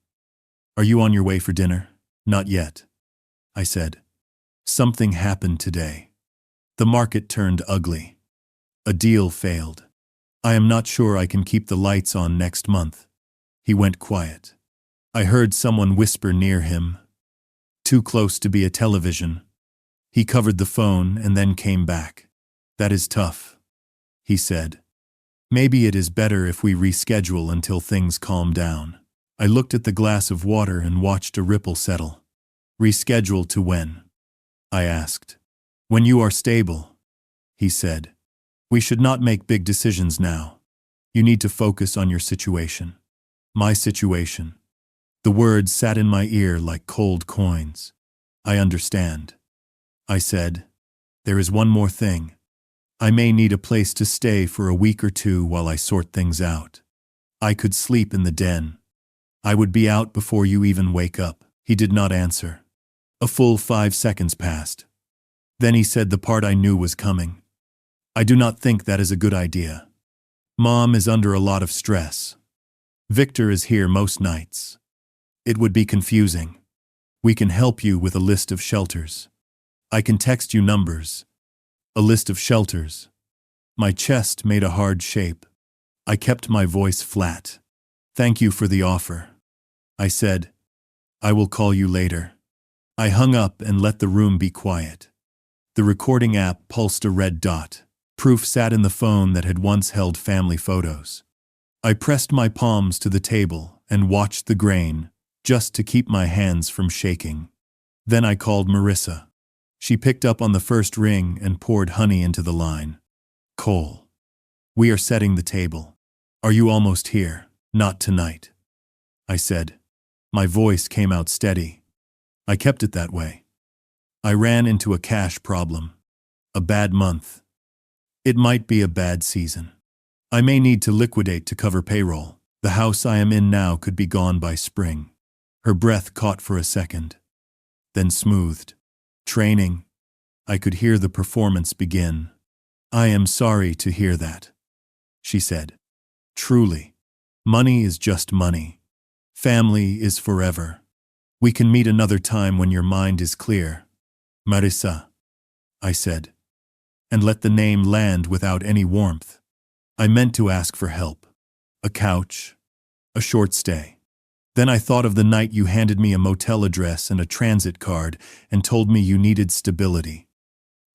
are you on your way for dinner?" "Not yet," I said. "Something happened today. The market turned ugly. A deal failed. I am not sure I can keep the lights on next month." He went quiet. I heard someone whisper near him, "Too close to be a television." He covered the phone and then came back. "That is tough," he said. "Maybe it is better if we reschedule until things calm down." I looked at the glass of water and watched a ripple settle. "Reschedule to when?" I asked. "When you are stable," he said. "We should not make big decisions now. You need to focus on your situation." My situation. The words sat in my ear like cold coins. "I understand," I said. "There is one more thing. I may need a place to stay for a week or two while I sort things out. I could sleep in the den. I would be out before you even wake up." He did not answer. A full 5 seconds passed. Then he said the part I knew was coming. "I do not think that is a good idea. Mom is under a lot of stress. Victor is here most nights. It would be confusing. We can help you with a list of shelters. I can text you numbers. A list of shelters." My chest made a hard shape. I kept my voice flat. "Thank you for the offer," I said. "I will call you later." I hung up and let the room be quiet. The recording app pulsed a red dot. Proof sat in the phone that had once held family photos. I pressed my palms to the table and watched the grain, just to keep my hands from shaking. Then I called Marissa. She picked up on the first ring and poured honey into the line. "Cole, we are setting the table. Are you almost here?" "Not tonight," I said. My voice came out steady. I kept it that way. I ran into a cash problem. A bad month. It might be a bad season. I may need to liquidate to cover payroll. The house I am in now could be gone by spring. Her breath caught for a second, then smoothed. "Training." I could hear the performance begin. "I am sorry to hear that," she said. "Truly. Money is just money. Family is forever. We can meet another time when your mind is clear." "Marissa," I said, and let the name land without any warmth. I meant to ask for help. A couch. A short stay. Then I thought of the night you handed me a motel address and a transit card and told me you needed stability.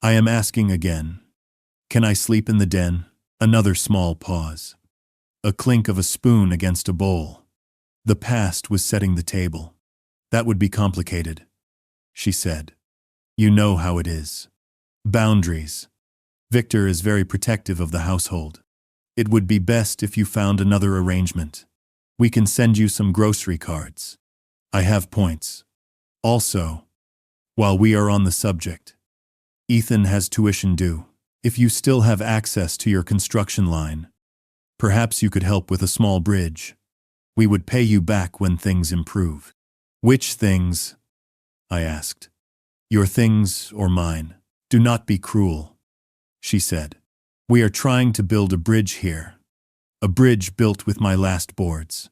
I am asking again. Can I sleep in the den? Another small pause. A clink of a spoon against a bowl. The past was setting the table. That would be complicated, she said. You know how it is. Boundaries. Victor is very protective of the household. It would be best if you found another arrangement. We can send you some grocery cards. I have points. Also, while we are on the subject, Ethan has tuition due. If you still have access to your construction line, perhaps you could help with a small bridge. We would pay you back when things improve. Which things? I asked. Your things or mine? Do not be cruel, she said. We are trying to build a bridge here. A bridge built with my last boards.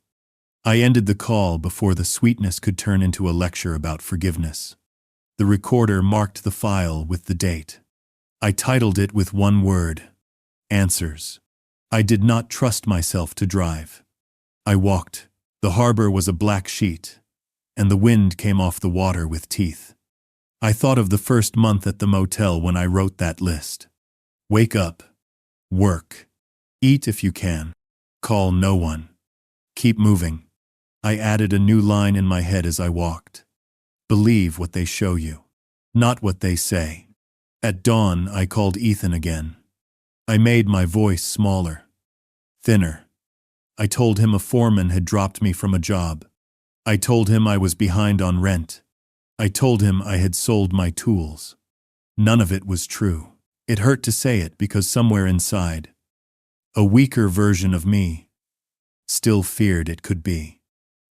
I ended the call before the sweetness could turn into a lecture about forgiveness. The recorder marked the file with the date. I titled it with one word: Answers. I did not trust myself to drive. I walked. The harbor was a black sheet, and the wind came off the water with teeth. I thought of the first month at the motel when I wrote that list. Wake up. Work. Eat if you can. Call no one. Keep moving. I added a new line in my head as I walked. Believe what they show you, not what they say. At dawn, I called Ethan again. I made my voice smaller, thinner. I told him a foreman had dropped me from a job. I told him I was behind on rent. I told him I had sold my tools. None of it was true. It hurt to say it because somewhere inside, a weaker version of me still feared it could be.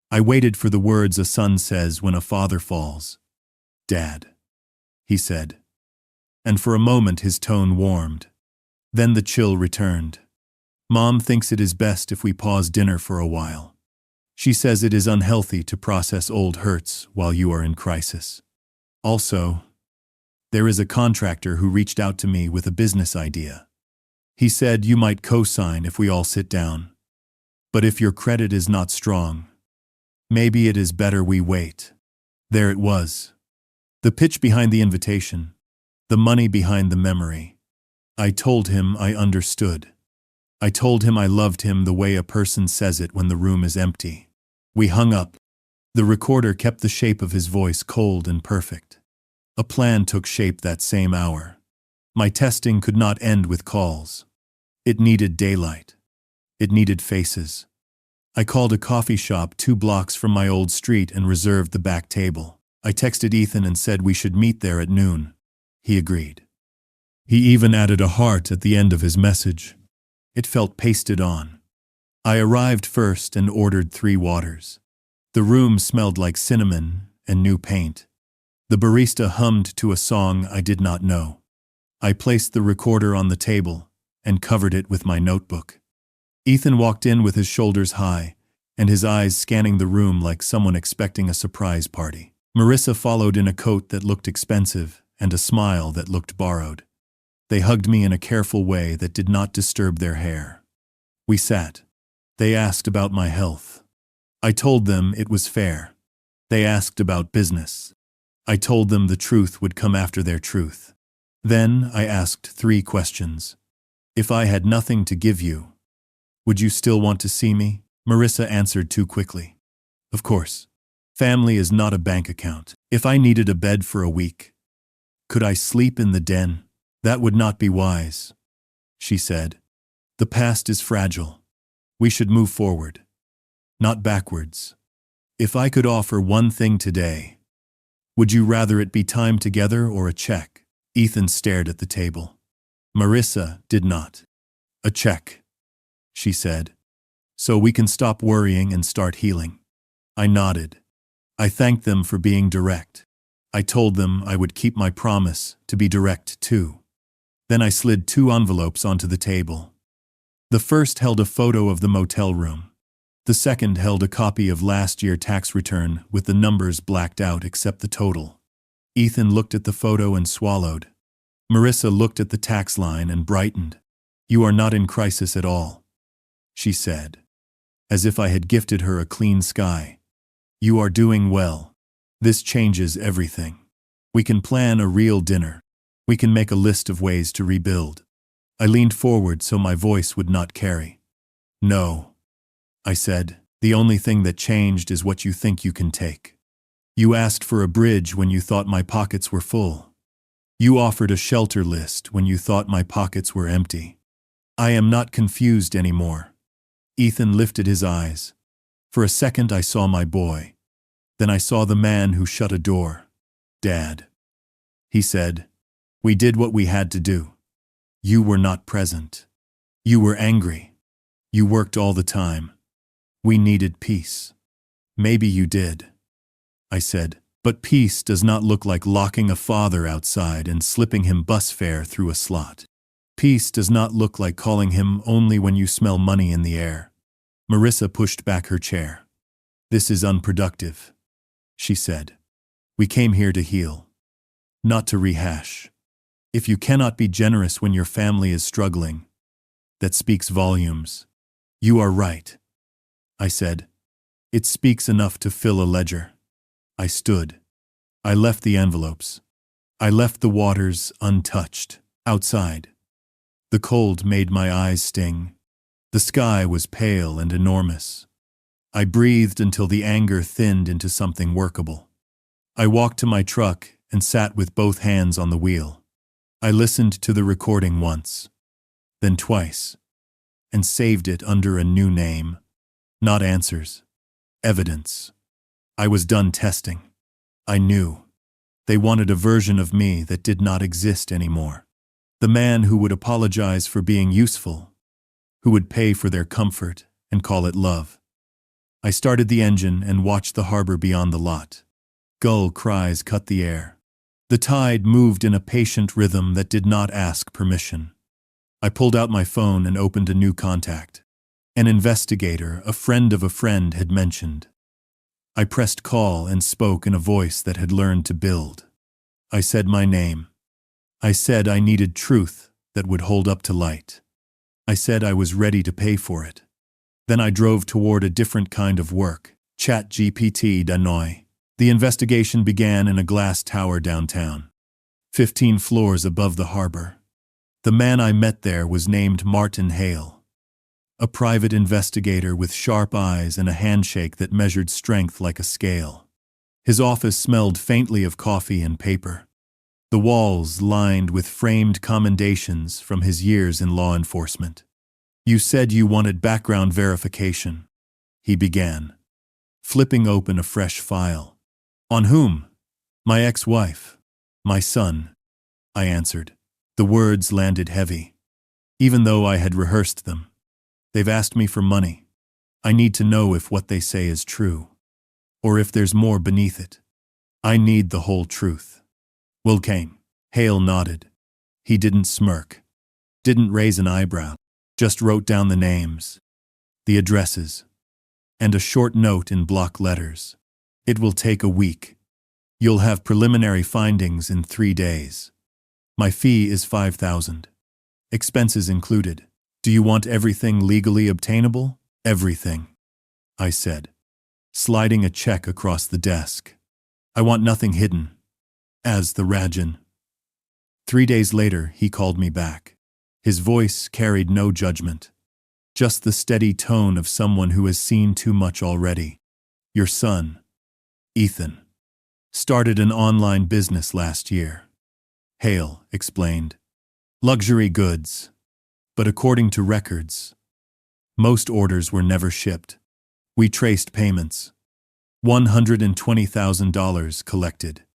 I waited for the words a son says when a father falls. Dad, he said. And for a moment his tone warmed. Then the chill returned. Mom thinks it is best if we pause dinner for a while. She says it is unhealthy to process old hurts while you are in crisis. Also, there is a contractor who reached out to me with a business idea. He said you might co-sign if we all sit down. But if your credit is not strong, maybe it is better we wait. There it was. The pitch behind the invitation. The money behind the memory. I told him I understood. I told him I loved him the way a person says it when the room is empty. We hung up. The recorder kept the shape of his voice cold and perfect. A plan took shape that same hour. My testing could not end with calls. It needed daylight. It needed faces. I called a coffee shop 2 blocks from my old street and reserved the back table. I texted Ethan and said we should meet there at noon. He agreed. He even added a heart at the end of his message. It felt pasted on. I arrived first and ordered 3 waters. The room smelled like cinnamon and new paint. The barista hummed to a song I did not know. I placed the recorder on the table and covered it with my notebook. Ethan walked in with his shoulders high and his eyes scanning the room like someone expecting a surprise party. Marissa followed in a coat that looked expensive and a smile that looked borrowed. They hugged me in a careful way that did not disturb their hair. We sat. They asked about my health. I told them it was fair. They asked about business. I told them the truth would come after their truth. Then I asked 3 questions. If I had nothing to give you, would you still want to see me? Marissa answered too quickly. Of course. Family is not a bank account. If I needed a bed for a week, could I sleep in the den? That would not be wise, she said. The past is fragile. We should move forward, not backwards. If I could offer one thing today, would you rather it be time together or a check? Ethan stared at the table. Marissa did not. A check, she said. So we can stop worrying and start healing. I nodded. I thanked them for being direct. I told them I would keep my promise to be direct too. Then I slid 2 envelopes onto the table. The first held a photo of the motel room. The second held a copy of last year's tax return with the numbers blacked out except the total. Ethan looked at the photo and swallowed. Marissa looked at the tax line and brightened. You are not in crisis at all, she said, as if I had gifted her a clean sky. You are doing well. This changes everything. We can plan a real dinner. We can make a list of ways to rebuild. I leaned forward so my voice would not carry. No, I said, the only thing that changed is what you think you can take. You asked for a bridge when you thought my pockets were full. You offered a shelter list when you thought my pockets were empty. I am not confused anymore. Ethan lifted his eyes. For a second I saw my boy. Then I saw the man who shut a door. Dad. He said, "We did what we had to do. You were not present. You were angry. You worked all the time. We needed peace. Maybe you did." I said, "But peace does not look like locking a father outside and slipping him bus fare through a slot. Peace does not look like calling him only when you smell money in the air." Marissa pushed back her chair. "This is unproductive," she said. "We came here to heal, not to rehash. If you cannot be generous when your family is struggling, that speaks volumes." "You are right," I said. "It speaks enough to fill a ledger." I stood. I left the envelopes. I left the waters untouched. Outside, the cold made my eyes sting. The sky was pale and enormous. I breathed until the anger thinned into something workable. I walked to my truck and sat with both hands on the wheel. I listened to the recording once, then twice, and saved it under a new name. Not answers, evidence. I was done testing. I knew. They wanted a version of me that did not exist anymore. The man who would apologize for being useful, who would pay for their comfort and call it love. I started the engine and watched the harbor beyond the lot. Gull cries cut the air. The tide moved in a patient rhythm that did not ask permission. I pulled out my phone and opened a new contact. An investigator, a friend of a friend, had mentioned. I pressed call and spoke in a voice that had learned to build. I said my name. I said I needed truth that would hold up to light. I said I was ready to pay for it. Then I drove toward a different kind of work. ChatGPT Danoi. The investigation began in a glass tower downtown, 15 floors above the harbor. The man I met there was named Martin Hale. A private investigator with sharp eyes and a handshake that measured strength like a scale. His office smelled faintly of coffee and paper. The walls lined with framed commendations from his years in law enforcement. "You said you wanted background verification," he began, flipping open a fresh file. "On whom?" "My ex-wife. My son," I answered. The words landed heavy, even though I had rehearsed them. "They've asked me for money. I need to know if what they say is true, or if there's more beneath it. I need the whole truth." "Will Kane." Hale nodded. He didn't smirk, didn't raise an eyebrow, just wrote down the names, the addresses, and a short note in block letters. "It will take a week. You'll have preliminary findings in 3 days. My fee is $5,000. Expenses included. Do you want everything legally obtainable?" "Everything," I said, sliding a check across the desk. "I want nothing hidden." As the Rajan. 3 days later, he called me back. His voice carried no judgment, just the steady tone of someone who has seen too much already. "Your son, Ethan, started an online business last year," Hale explained. "Luxury goods. But according to records, most orders were never shipped. We traced payments. $120,000 collected.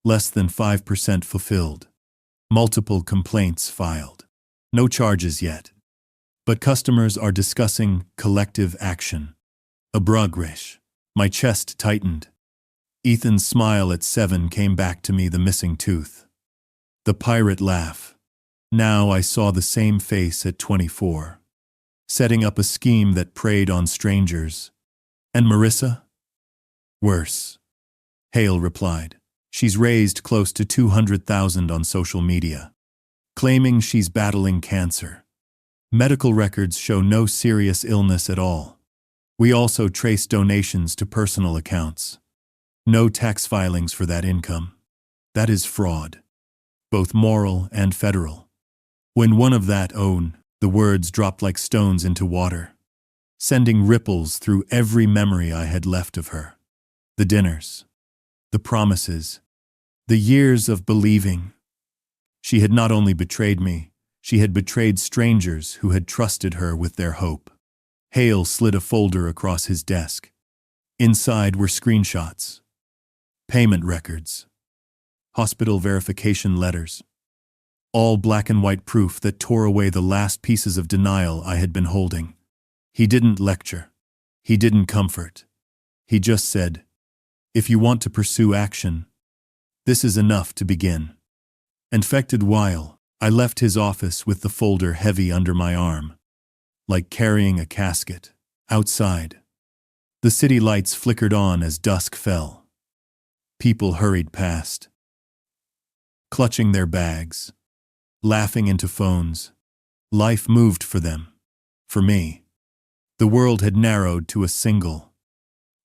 Less than 5% fulfilled. Multiple complaints filed. No charges yet. But customers are discussing collective action. A brugrish." My chest tightened. Ethan's smile at 7 came back to me, the missing tooth. The pirate laugh. Now I saw the same face at 24. Setting up a scheme that preyed on strangers. "And Marissa?" "Worse," Hale replied. "She's raised close to 200,000 on social media, claiming she's battling cancer. Medical records show no serious illness at all. We also trace donations to personal accounts. No tax filings for that income. That is fraud, both moral and federal. When one of that own," the words dropped like stones into water, sending ripples through every memory I had left of her. The dinners, the promises, the years of believing. She had not only betrayed me, she had betrayed strangers who had trusted her with their hope. Hale slid a folder across his desk. Inside were screenshots, payment records, hospital verification letters, all black and white proof that tore away the last pieces of denial I had been holding. He didn't lecture. He didn't comfort. He just said, "If you want to pursue action, this is enough to begin." Infected while, I left his office with the folder heavy under my arm, like carrying a casket. Outside, the city lights flickered on as dusk fell. People hurried past, clutching their bags, laughing into phones. Life moved for them. For me, the world had narrowed to a single,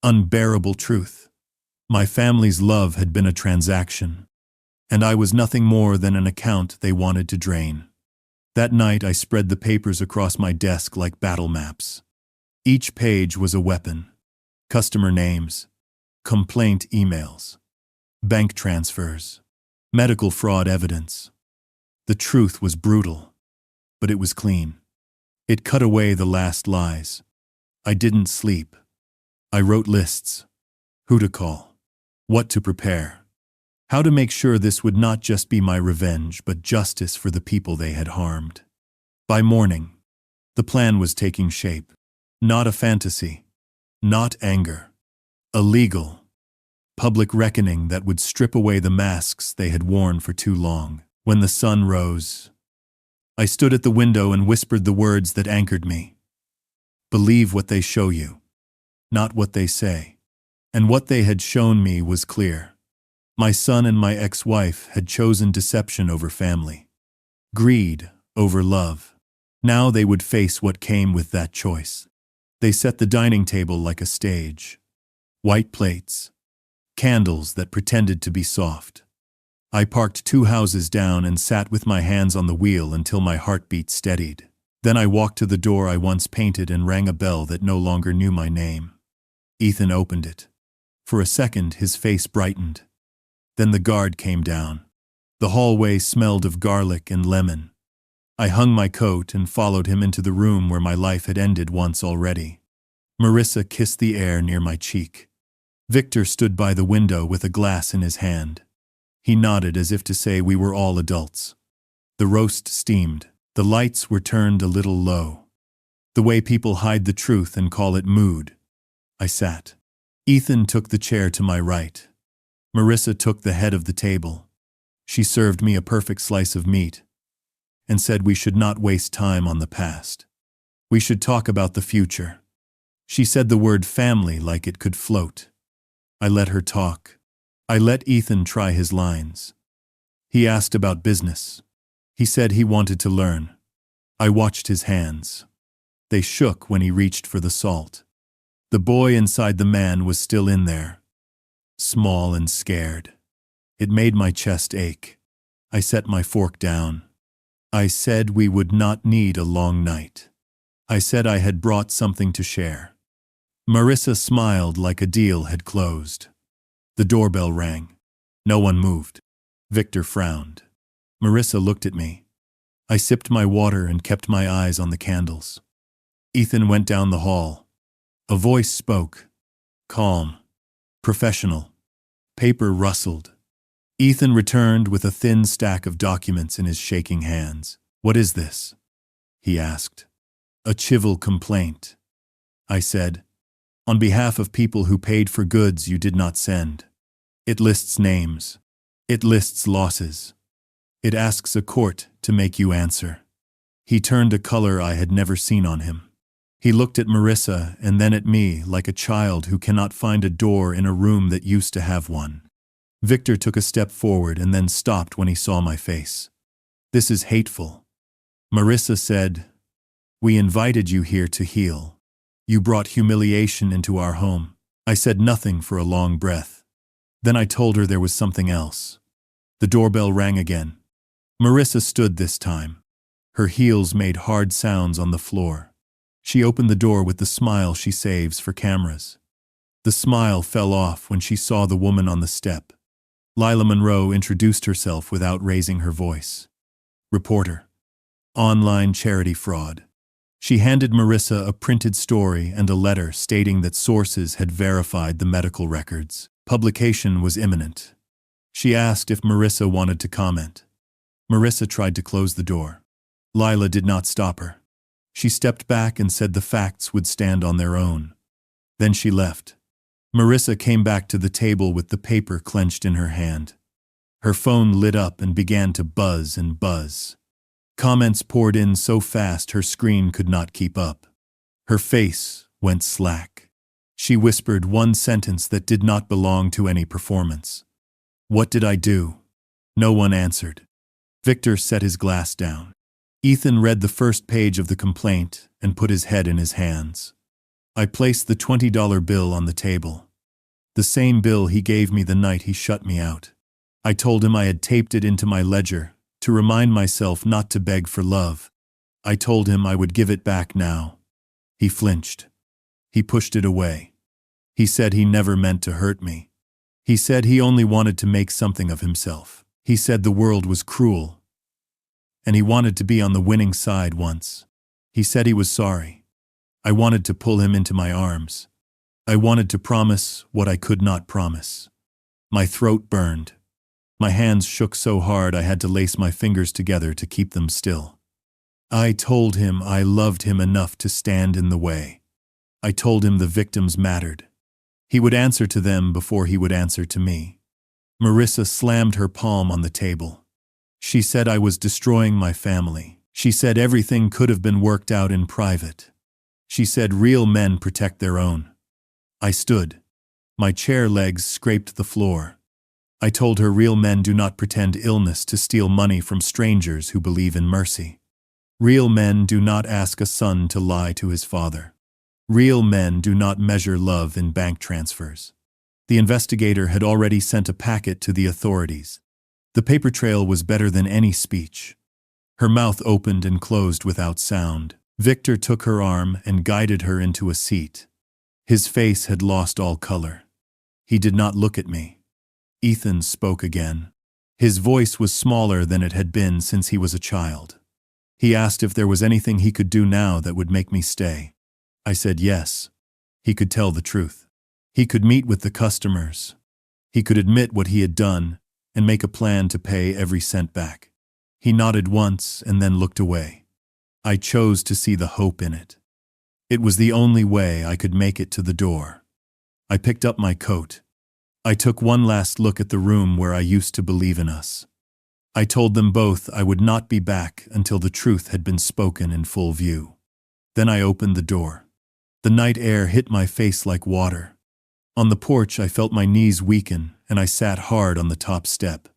unbearable truth. My family's love had been a transaction, and I was nothing more than an account they wanted to drain. That night I spread the papers across my desk like battle maps. Each page was a weapon. Customer names, complaint emails, bank transfers, medical fraud evidence. The truth was brutal, but it was clean. It cut away the last lies. I didn't sleep. I wrote lists. Who to call, what to prepare, how to make sure this would not just be my revenge but justice for the people they had harmed. By morning, the plan was taking shape. Not a fantasy, not anger. A legal, public reckoning that would strip away the masks they had worn for too long. When the sun rose, I stood at the window and whispered the words that anchored me. Believe what they show you, not what they say. And what they had shown me was clear. My son and my ex-wife had chosen deception over family, greed over love. Now they would face what came with that choice. They set the dining table like a stage. White plates, candles that pretended to be soft. I parked 2 houses down and sat with my hands on the wheel until my heartbeat steadied. Then I walked to the door I once painted and rang a bell that no longer knew my name. Ethan opened it. For a second, his face brightened. Then the guard came down. The hallway smelled of garlic and lemon. I hung my coat and followed him into the room where my life had ended once already. Marissa kissed the air near my cheek. Victor stood by the window with a glass in his hand. He nodded as if to say we were all adults. The roast steamed. The lights were turned a little low. The way people hide the truth and call it mood. I sat. Ethan took the chair to my right. Marissa took the head of the table. She served me a perfect slice of meat and said we should not waste time on the past. We should talk about the future. She said the word family like it could float. I let her talk. I let Ethan try his lines. He asked about business. He said he wanted to learn. I watched his hands. They shook when he reached for the salt. The boy inside the man was still in there, small and scared. It made my chest ache. I set my fork down. I said we would not need a long night. I said I had brought something to share. Marissa smiled like a deal had closed. The doorbell rang. No one moved. Victor frowned. Marissa looked at me. I sipped my water and kept my eyes on the candles. Ethan went down the hall. A voice spoke. Calm. Professional. Paper rustled. Ethan returned with a thin stack of documents in his shaking hands. What is this? He asked. A civil complaint. I said. On behalf of people who paid for goods you did not send. It lists names. It lists losses. It asks a court to make you answer. He turned a color I had never seen on him. He looked at Marissa and then at me like a child who cannot find a door in a room that used to have one. Victor took a step forward and then stopped when he saw my face. This is hateful. Marissa said, we invited you here to heal. You brought humiliation into our home. I said nothing for a long breath. Then I told her there was something else. The doorbell rang again. Marissa stood this time. Her heels made hard sounds on the floor. She opened the door with the smile she saves for cameras. The smile fell off when she saw the woman on the step. Lila Monroe introduced herself without raising her voice. Reporter. Online charity fraud. She handed Marissa a printed story and a letter stating that sources had verified the medical records. Publication was imminent. She asked if Marissa wanted to comment. Marissa tried to close the door. Lila did not stop her. She stepped back and said the facts would stand on their own. Then she left. Marissa came back to the table with the paper clenched in her hand. Her phone lit up and began to buzz and buzz. Comments poured in so fast her screen could not keep up. Her face went slack. She whispered one sentence that did not belong to any performance. "What did I do?" No one answered. Victor set his glass down. Ethan read the first page of the complaint and put his head in his hands. I placed the $20 bill on the table. The same bill he gave me the night he shut me out. I told him I had taped it into my ledger to remind myself not to beg for love. I told him I would give it back now. He flinched. He pushed it away. He said he never meant to hurt me. He said he only wanted to make something of himself. He said the world was cruel, and he wanted to be on the winning side once. He said he was sorry. I wanted to pull him into my arms. I wanted to promise what I could not promise. My throat burned. My hands shook so hard I had to lace my fingers together to keep them still. I told him I loved him enough to stand in the way. I told him the victims mattered. He would answer to them before he would answer to me. Marissa slammed her palm on the table. She said I was destroying my family. She said everything could have been worked out in private. She said real men protect their own. I stood. My chair legs scraped the floor. I told her real men do not pretend illness to steal money from strangers who believe in mercy. Real men do not ask a son to lie to his father. Real men do not measure love in bank transfers. The investigator had already sent a packet to the authorities. The paper trail was better than any speech. Her mouth opened and closed without sound. Victor took her arm and guided her into a seat. His face had lost all color. He did not look at me. Ethan spoke again. His voice was smaller than it had been since he was a child. He asked if there was anything he could do now that would make me stay. I said yes. He could tell the truth. He could meet with the customers. He could admit what he had done and make a plan to pay every cent back. He nodded once and then looked away. I chose to see the hope in it. It was the only way I could make it to the door. I picked up my coat. I took one last look at the room where I used to believe in us. I told them both I would not be back until the truth had been spoken in full view. Then I opened the door. The night air hit my face like water. On the porch, I felt my knees weaken, and I sat hard on the top step.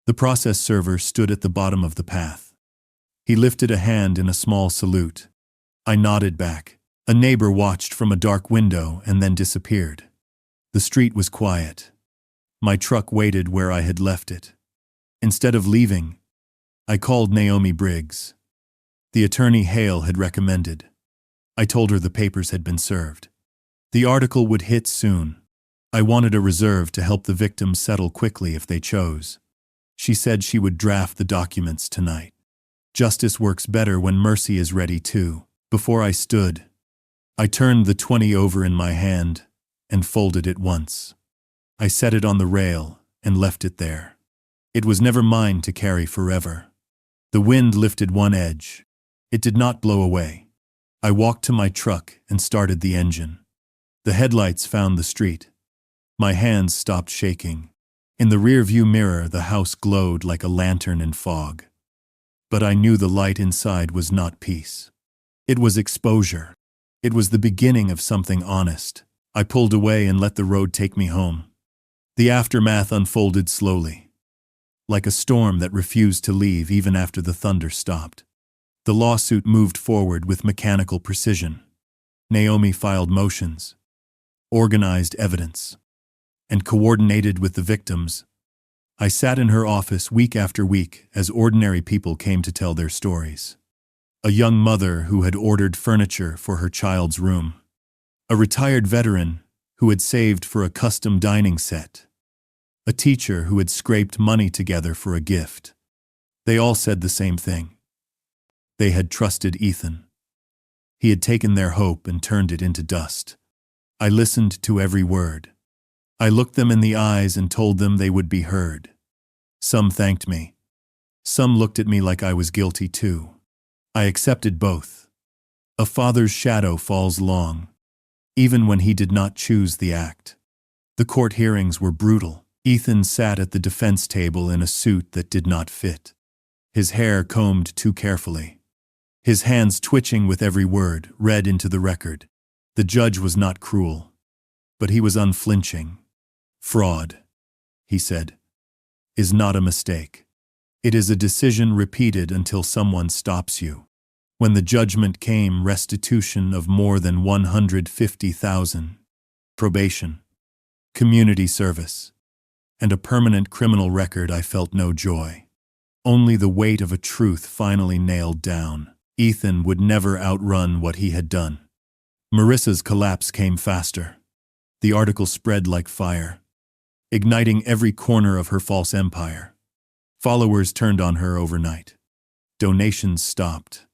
The process server stood at the bottom of the path. He lifted a hand in a small salute. I nodded back. A neighbor watched from a dark window and then disappeared. The street was quiet. My truck waited where I had left it. Instead of leaving, I called Naomi Briggs. The attorney Hale had recommended. I told her the papers had been served. The article would hit soon. I wanted a reserve to help the victims settle quickly if they chose. She said she would draft the documents tonight. Justice works better when mercy is ready too. Before I stood, I turned the 20 over in my hand and folded it once. I set it on the rail and left it there. It was never mine to carry forever. The wind lifted one edge. It did not blow away. I walked to my truck and started the engine. The headlights found the street. My hands stopped shaking. In the rear-view mirror, the house glowed like a lantern in fog. But I knew the light inside was not peace. It was exposure. It was the beginning of something honest. I pulled away and let the road take me home. The aftermath unfolded slowly, like a storm that refused to leave even after the thunder stopped. The lawsuit moved forward with mechanical precision. Naomi filed motions, organized evidence, and coordinated with the victims. I sat in her office week after week as ordinary people came to tell their stories. A young mother who had ordered furniture for her child's room. A retired veteran who had saved for a custom dining set. A teacher who had scraped money together for a gift. They all said the same thing. They had trusted Ethan. He had taken their hope and turned it into dust. I listened to every word. I looked them in the eyes and told them they would be heard. Some thanked me. Some looked at me like I was guilty too. I accepted both. A father's shadow falls long, even when he did not choose the act. The court hearings were brutal. Ethan sat at the defense table in a suit that did not fit. His hair combed too carefully. His hands twitching with every word, read into the record. The judge was not cruel, but he was unflinching. Fraud, he said, is not a mistake. It is a decision repeated until someone stops you. When the judgment came, restitution of more than 150,000, probation, community service, and a permanent criminal record, I felt no joy. Only the weight of a truth finally nailed down. Ethan would never outrun what he had done. Marissa's collapse came faster. The article spread like fire, igniting every corner of her false empire. Followers turned on her overnight. Donations stopped.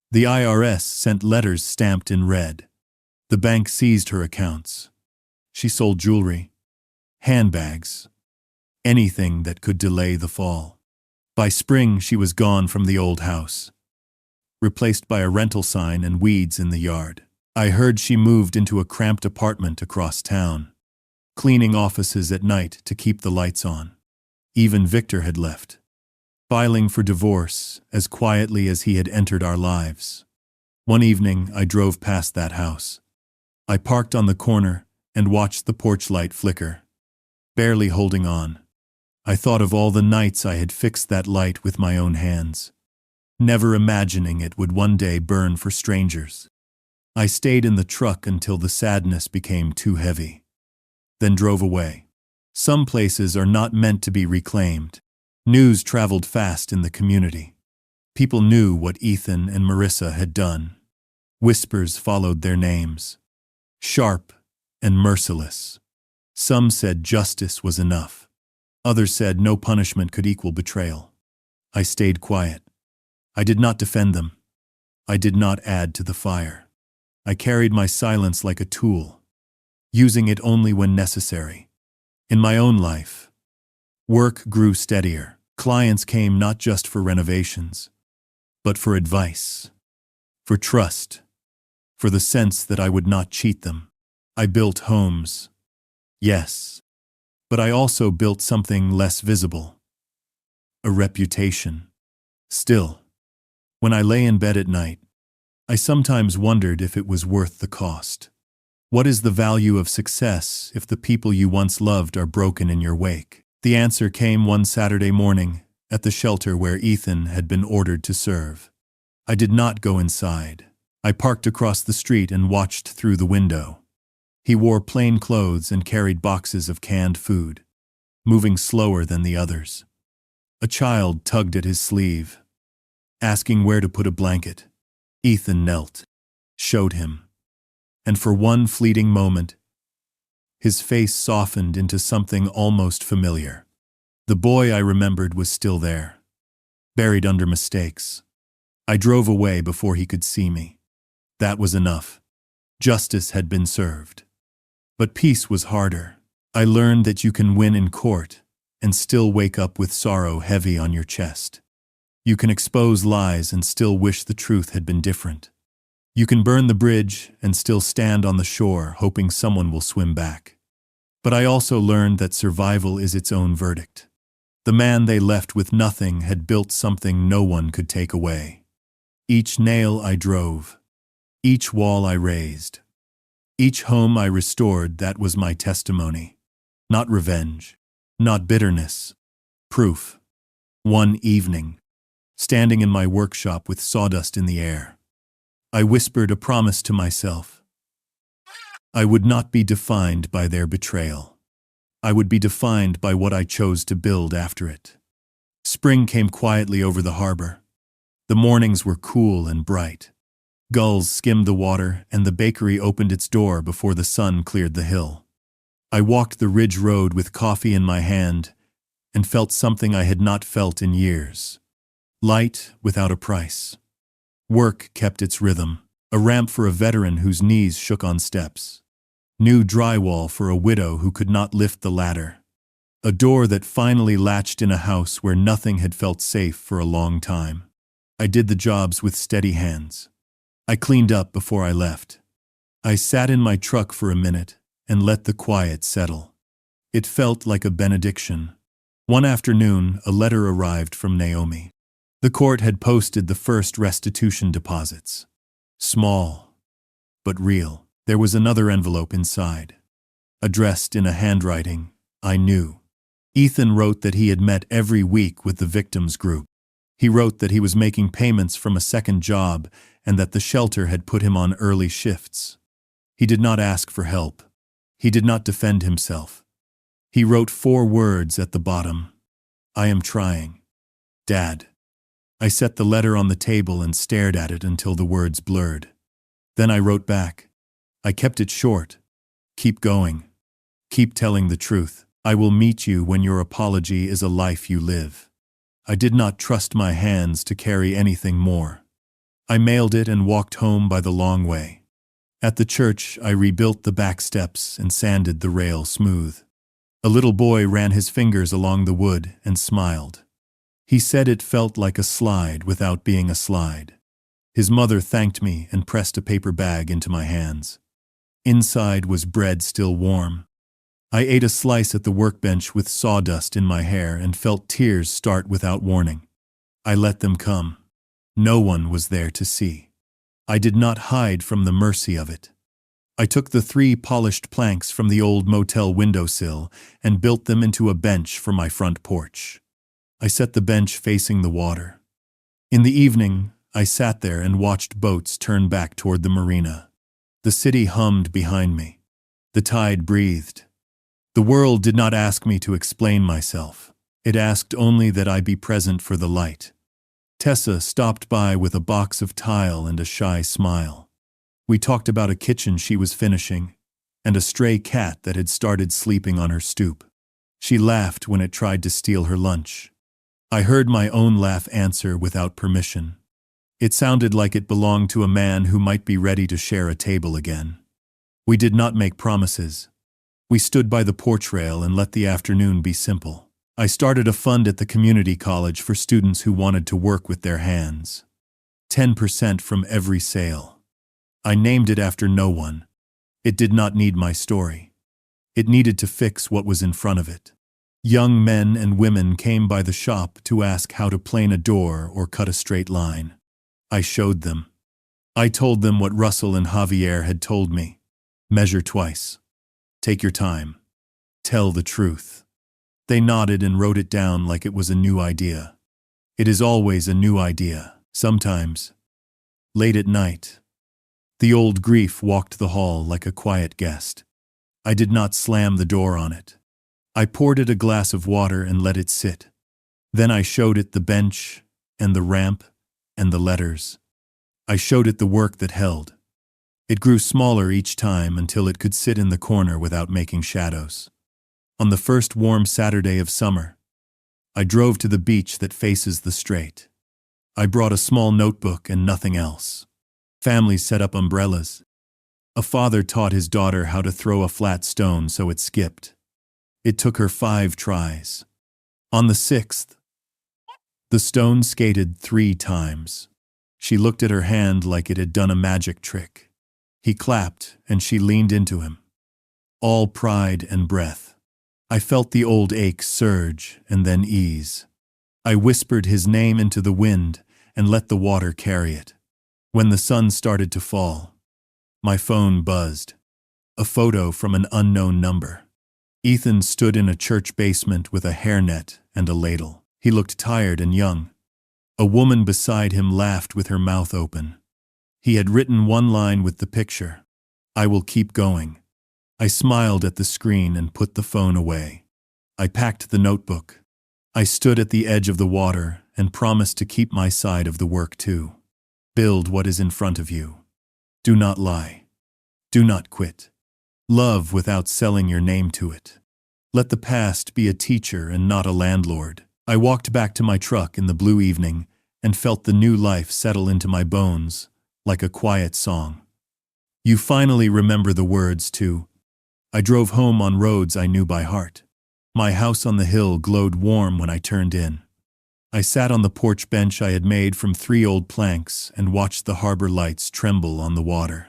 The IRS sent letters stamped in red. The bank seized her accounts. She sold jewelry, handbags, anything that could delay the fall. By spring, she was gone from the old house, replaced by a rental sign and weeds in the yard. I heard she moved into a cramped apartment across town, cleaning offices at night to keep the lights on. Even Victor had left, filing for divorce as quietly as he had entered our lives. One evening, I drove past that house. I parked on the corner and watched the porch light flicker, barely holding on. I thought of all the nights I had fixed that light with my own hands, never imagining it would one day burn for strangers. I stayed in the truck until the sadness became too heavy, then drove away. Some places are not meant to be reclaimed. News traveled fast in the community. People knew what Ethan and Marissa had done. Whispers followed their names, sharp and merciless. Some said justice was enough. Others said no punishment could equal betrayal. I stayed quiet. I did not defend them. I did not add to the fire. I carried my silence like a tool, using it only when necessary. In my own life, work grew steadier. Clients came not just for renovations, but for advice, for trust, for the sense that I would not cheat them. I built homes, yes, but I also built something less visible, a reputation. Still, when I lay in bed at night, I sometimes wondered if it was worth the cost. What is the value of success if the people you once loved are broken in your wake? The answer came one Saturday morning at the shelter where Ethan had been ordered to serve. I did not go inside. I parked across the street and watched through the window. He wore plain clothes and carried boxes of canned food, moving slower than the others. A child tugged at his sleeve, asking where to put a blanket. Ethan knelt, showed him, and for one fleeting moment, his face softened into something almost familiar. The boy I remembered was still there, buried under mistakes. I drove away before he could see me. That was enough. Justice had been served. But peace was harder. I learned that you can win in court and still wake up with sorrow heavy on your chest. You can expose lies and still wish the truth had been different. You can burn the bridge and still stand on the shore hoping someone will swim back. But I also learned that survival is its own verdict. The man they left with nothing had built something no one could take away. Each nail I drove, each wall I raised, each home I restored, that was my testimony. Not revenge, not bitterness, proof. One evening, standing in my workshop with sawdust in the air, I whispered a promise to myself. I would not be defined by their betrayal. I would be defined by what I chose to build after it. Spring came quietly over the harbor. The mornings were cool and bright. Gulls skimmed the water, and the bakery opened its door before the sun cleared the hill. I walked the ridge road with coffee in my hand and felt something I had not felt in years. Light without a price. Work kept its rhythm, a ramp for a veteran whose knees shook on steps. New drywall for a widow who could not lift the ladder. A door that finally latched in a house where nothing had felt safe for a long time. I did the jobs with steady hands. I cleaned up before I left. I sat in my truck for a minute and let the quiet settle. It felt like a benediction. One afternoon, a letter arrived from Naomi. The court had posted the first restitution deposits. Small, but real. There was another envelope inside. Addressed in a handwriting I knew. Ethan wrote that he had met every week with the victims group. He wrote that he was making payments from a second job and that the shelter had put him on early shifts. He did not ask for help. He did not defend himself. He wrote 4 words at the bottom. I am trying. Dad. I set the letter on the table and stared at it until the words blurred. Then I wrote back. I kept it short. Keep going. Keep telling the truth. I will meet you when your apology is a life you live. I did not trust my hands to carry anything more. I mailed it and walked home by the long way. At the church, I rebuilt the back steps and sanded the rail smooth. A little boy ran his fingers along the wood and smiled. He said it felt like a slide without being a slide. His mother thanked me and pressed a paper bag into my hands. Inside was bread still warm. I ate a slice at the workbench with sawdust in my hair and felt tears start without warning. I let them come. No one was there to see. I did not hide from the mercy of it. I took the 3 polished planks from the old motel windowsill and built them into a bench for my front porch. I set the bench facing the water. In the evening, I sat there and watched boats turn back toward the marina. The city hummed behind me. The tide breathed. The world did not ask me to explain myself. It asked only that I be present for the light. Tessa stopped by with a box of tile and a shy smile. We talked about a kitchen she was finishing and a stray cat that had started sleeping on her stoop. She laughed when it tried to steal her lunch. I heard my own laugh answer without permission. It sounded like it belonged to a man who might be ready to share a table again. We did not make promises. We stood by the porch rail and let the afternoon be simple. I started a fund at the community college for students who wanted to work with their hands. 10% from every sale. I named it after no one. It did not need my story. It needed to fix what was in front of it. Young men and women came by the shop to ask how to plane a door or cut a straight line. I showed them. I told them what Russell and Javier had told me. Measure twice. Take your time. Tell the truth. They nodded and wrote it down like it was a new idea. It is always a new idea, sometimes. Late at night, the old grief walked the hall like a quiet guest. I did not slam the door on it. I poured it a glass of water and let it sit. Then I showed it the bench and the ramp and the letters. I showed it the work that held. It grew smaller each time until it could sit in the corner without making shadows. On the first warm Saturday of summer, I drove to the beach that faces the strait. I brought a small notebook and nothing else. Families set up umbrellas. A father taught his daughter how to throw a flat stone so it skipped. It took her 5 tries. On the 6th, the stone skated 3 times. She looked at her hand like it had done a magic trick. He clapped, and she leaned into him. All pride and breath. I felt the old ache surge and then ease. I whispered his name into the wind and let the water carry it. When the sun started to fall, my phone buzzed. A photo from an unknown number. Ethan stood in a church basement with a hairnet and a ladle. He looked tired and young. A woman beside him laughed with her mouth open. He had written one line with the picture. I will keep going. I smiled at the screen and put the phone away. I packed the notebook. I stood at the edge of the water and promised to keep my side of the work too. Build what is in front of you. Do not lie. Do not quit. Love without selling your name to it. Let the past be a teacher and not a landlord. I walked back to my truck in the blue evening and felt the new life settle into my bones, like a quiet song. You finally remember the words, too. I drove home on roads I knew by heart. My house on the hill glowed warm when I turned in. I sat on the porch bench I had made from 3 old planks and watched the harbor lights tremble on the water.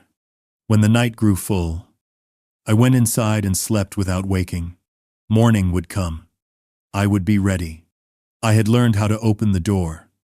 When the night grew full, I went inside and slept without waking. Morning would come. I would be ready. I had learned how to open the door,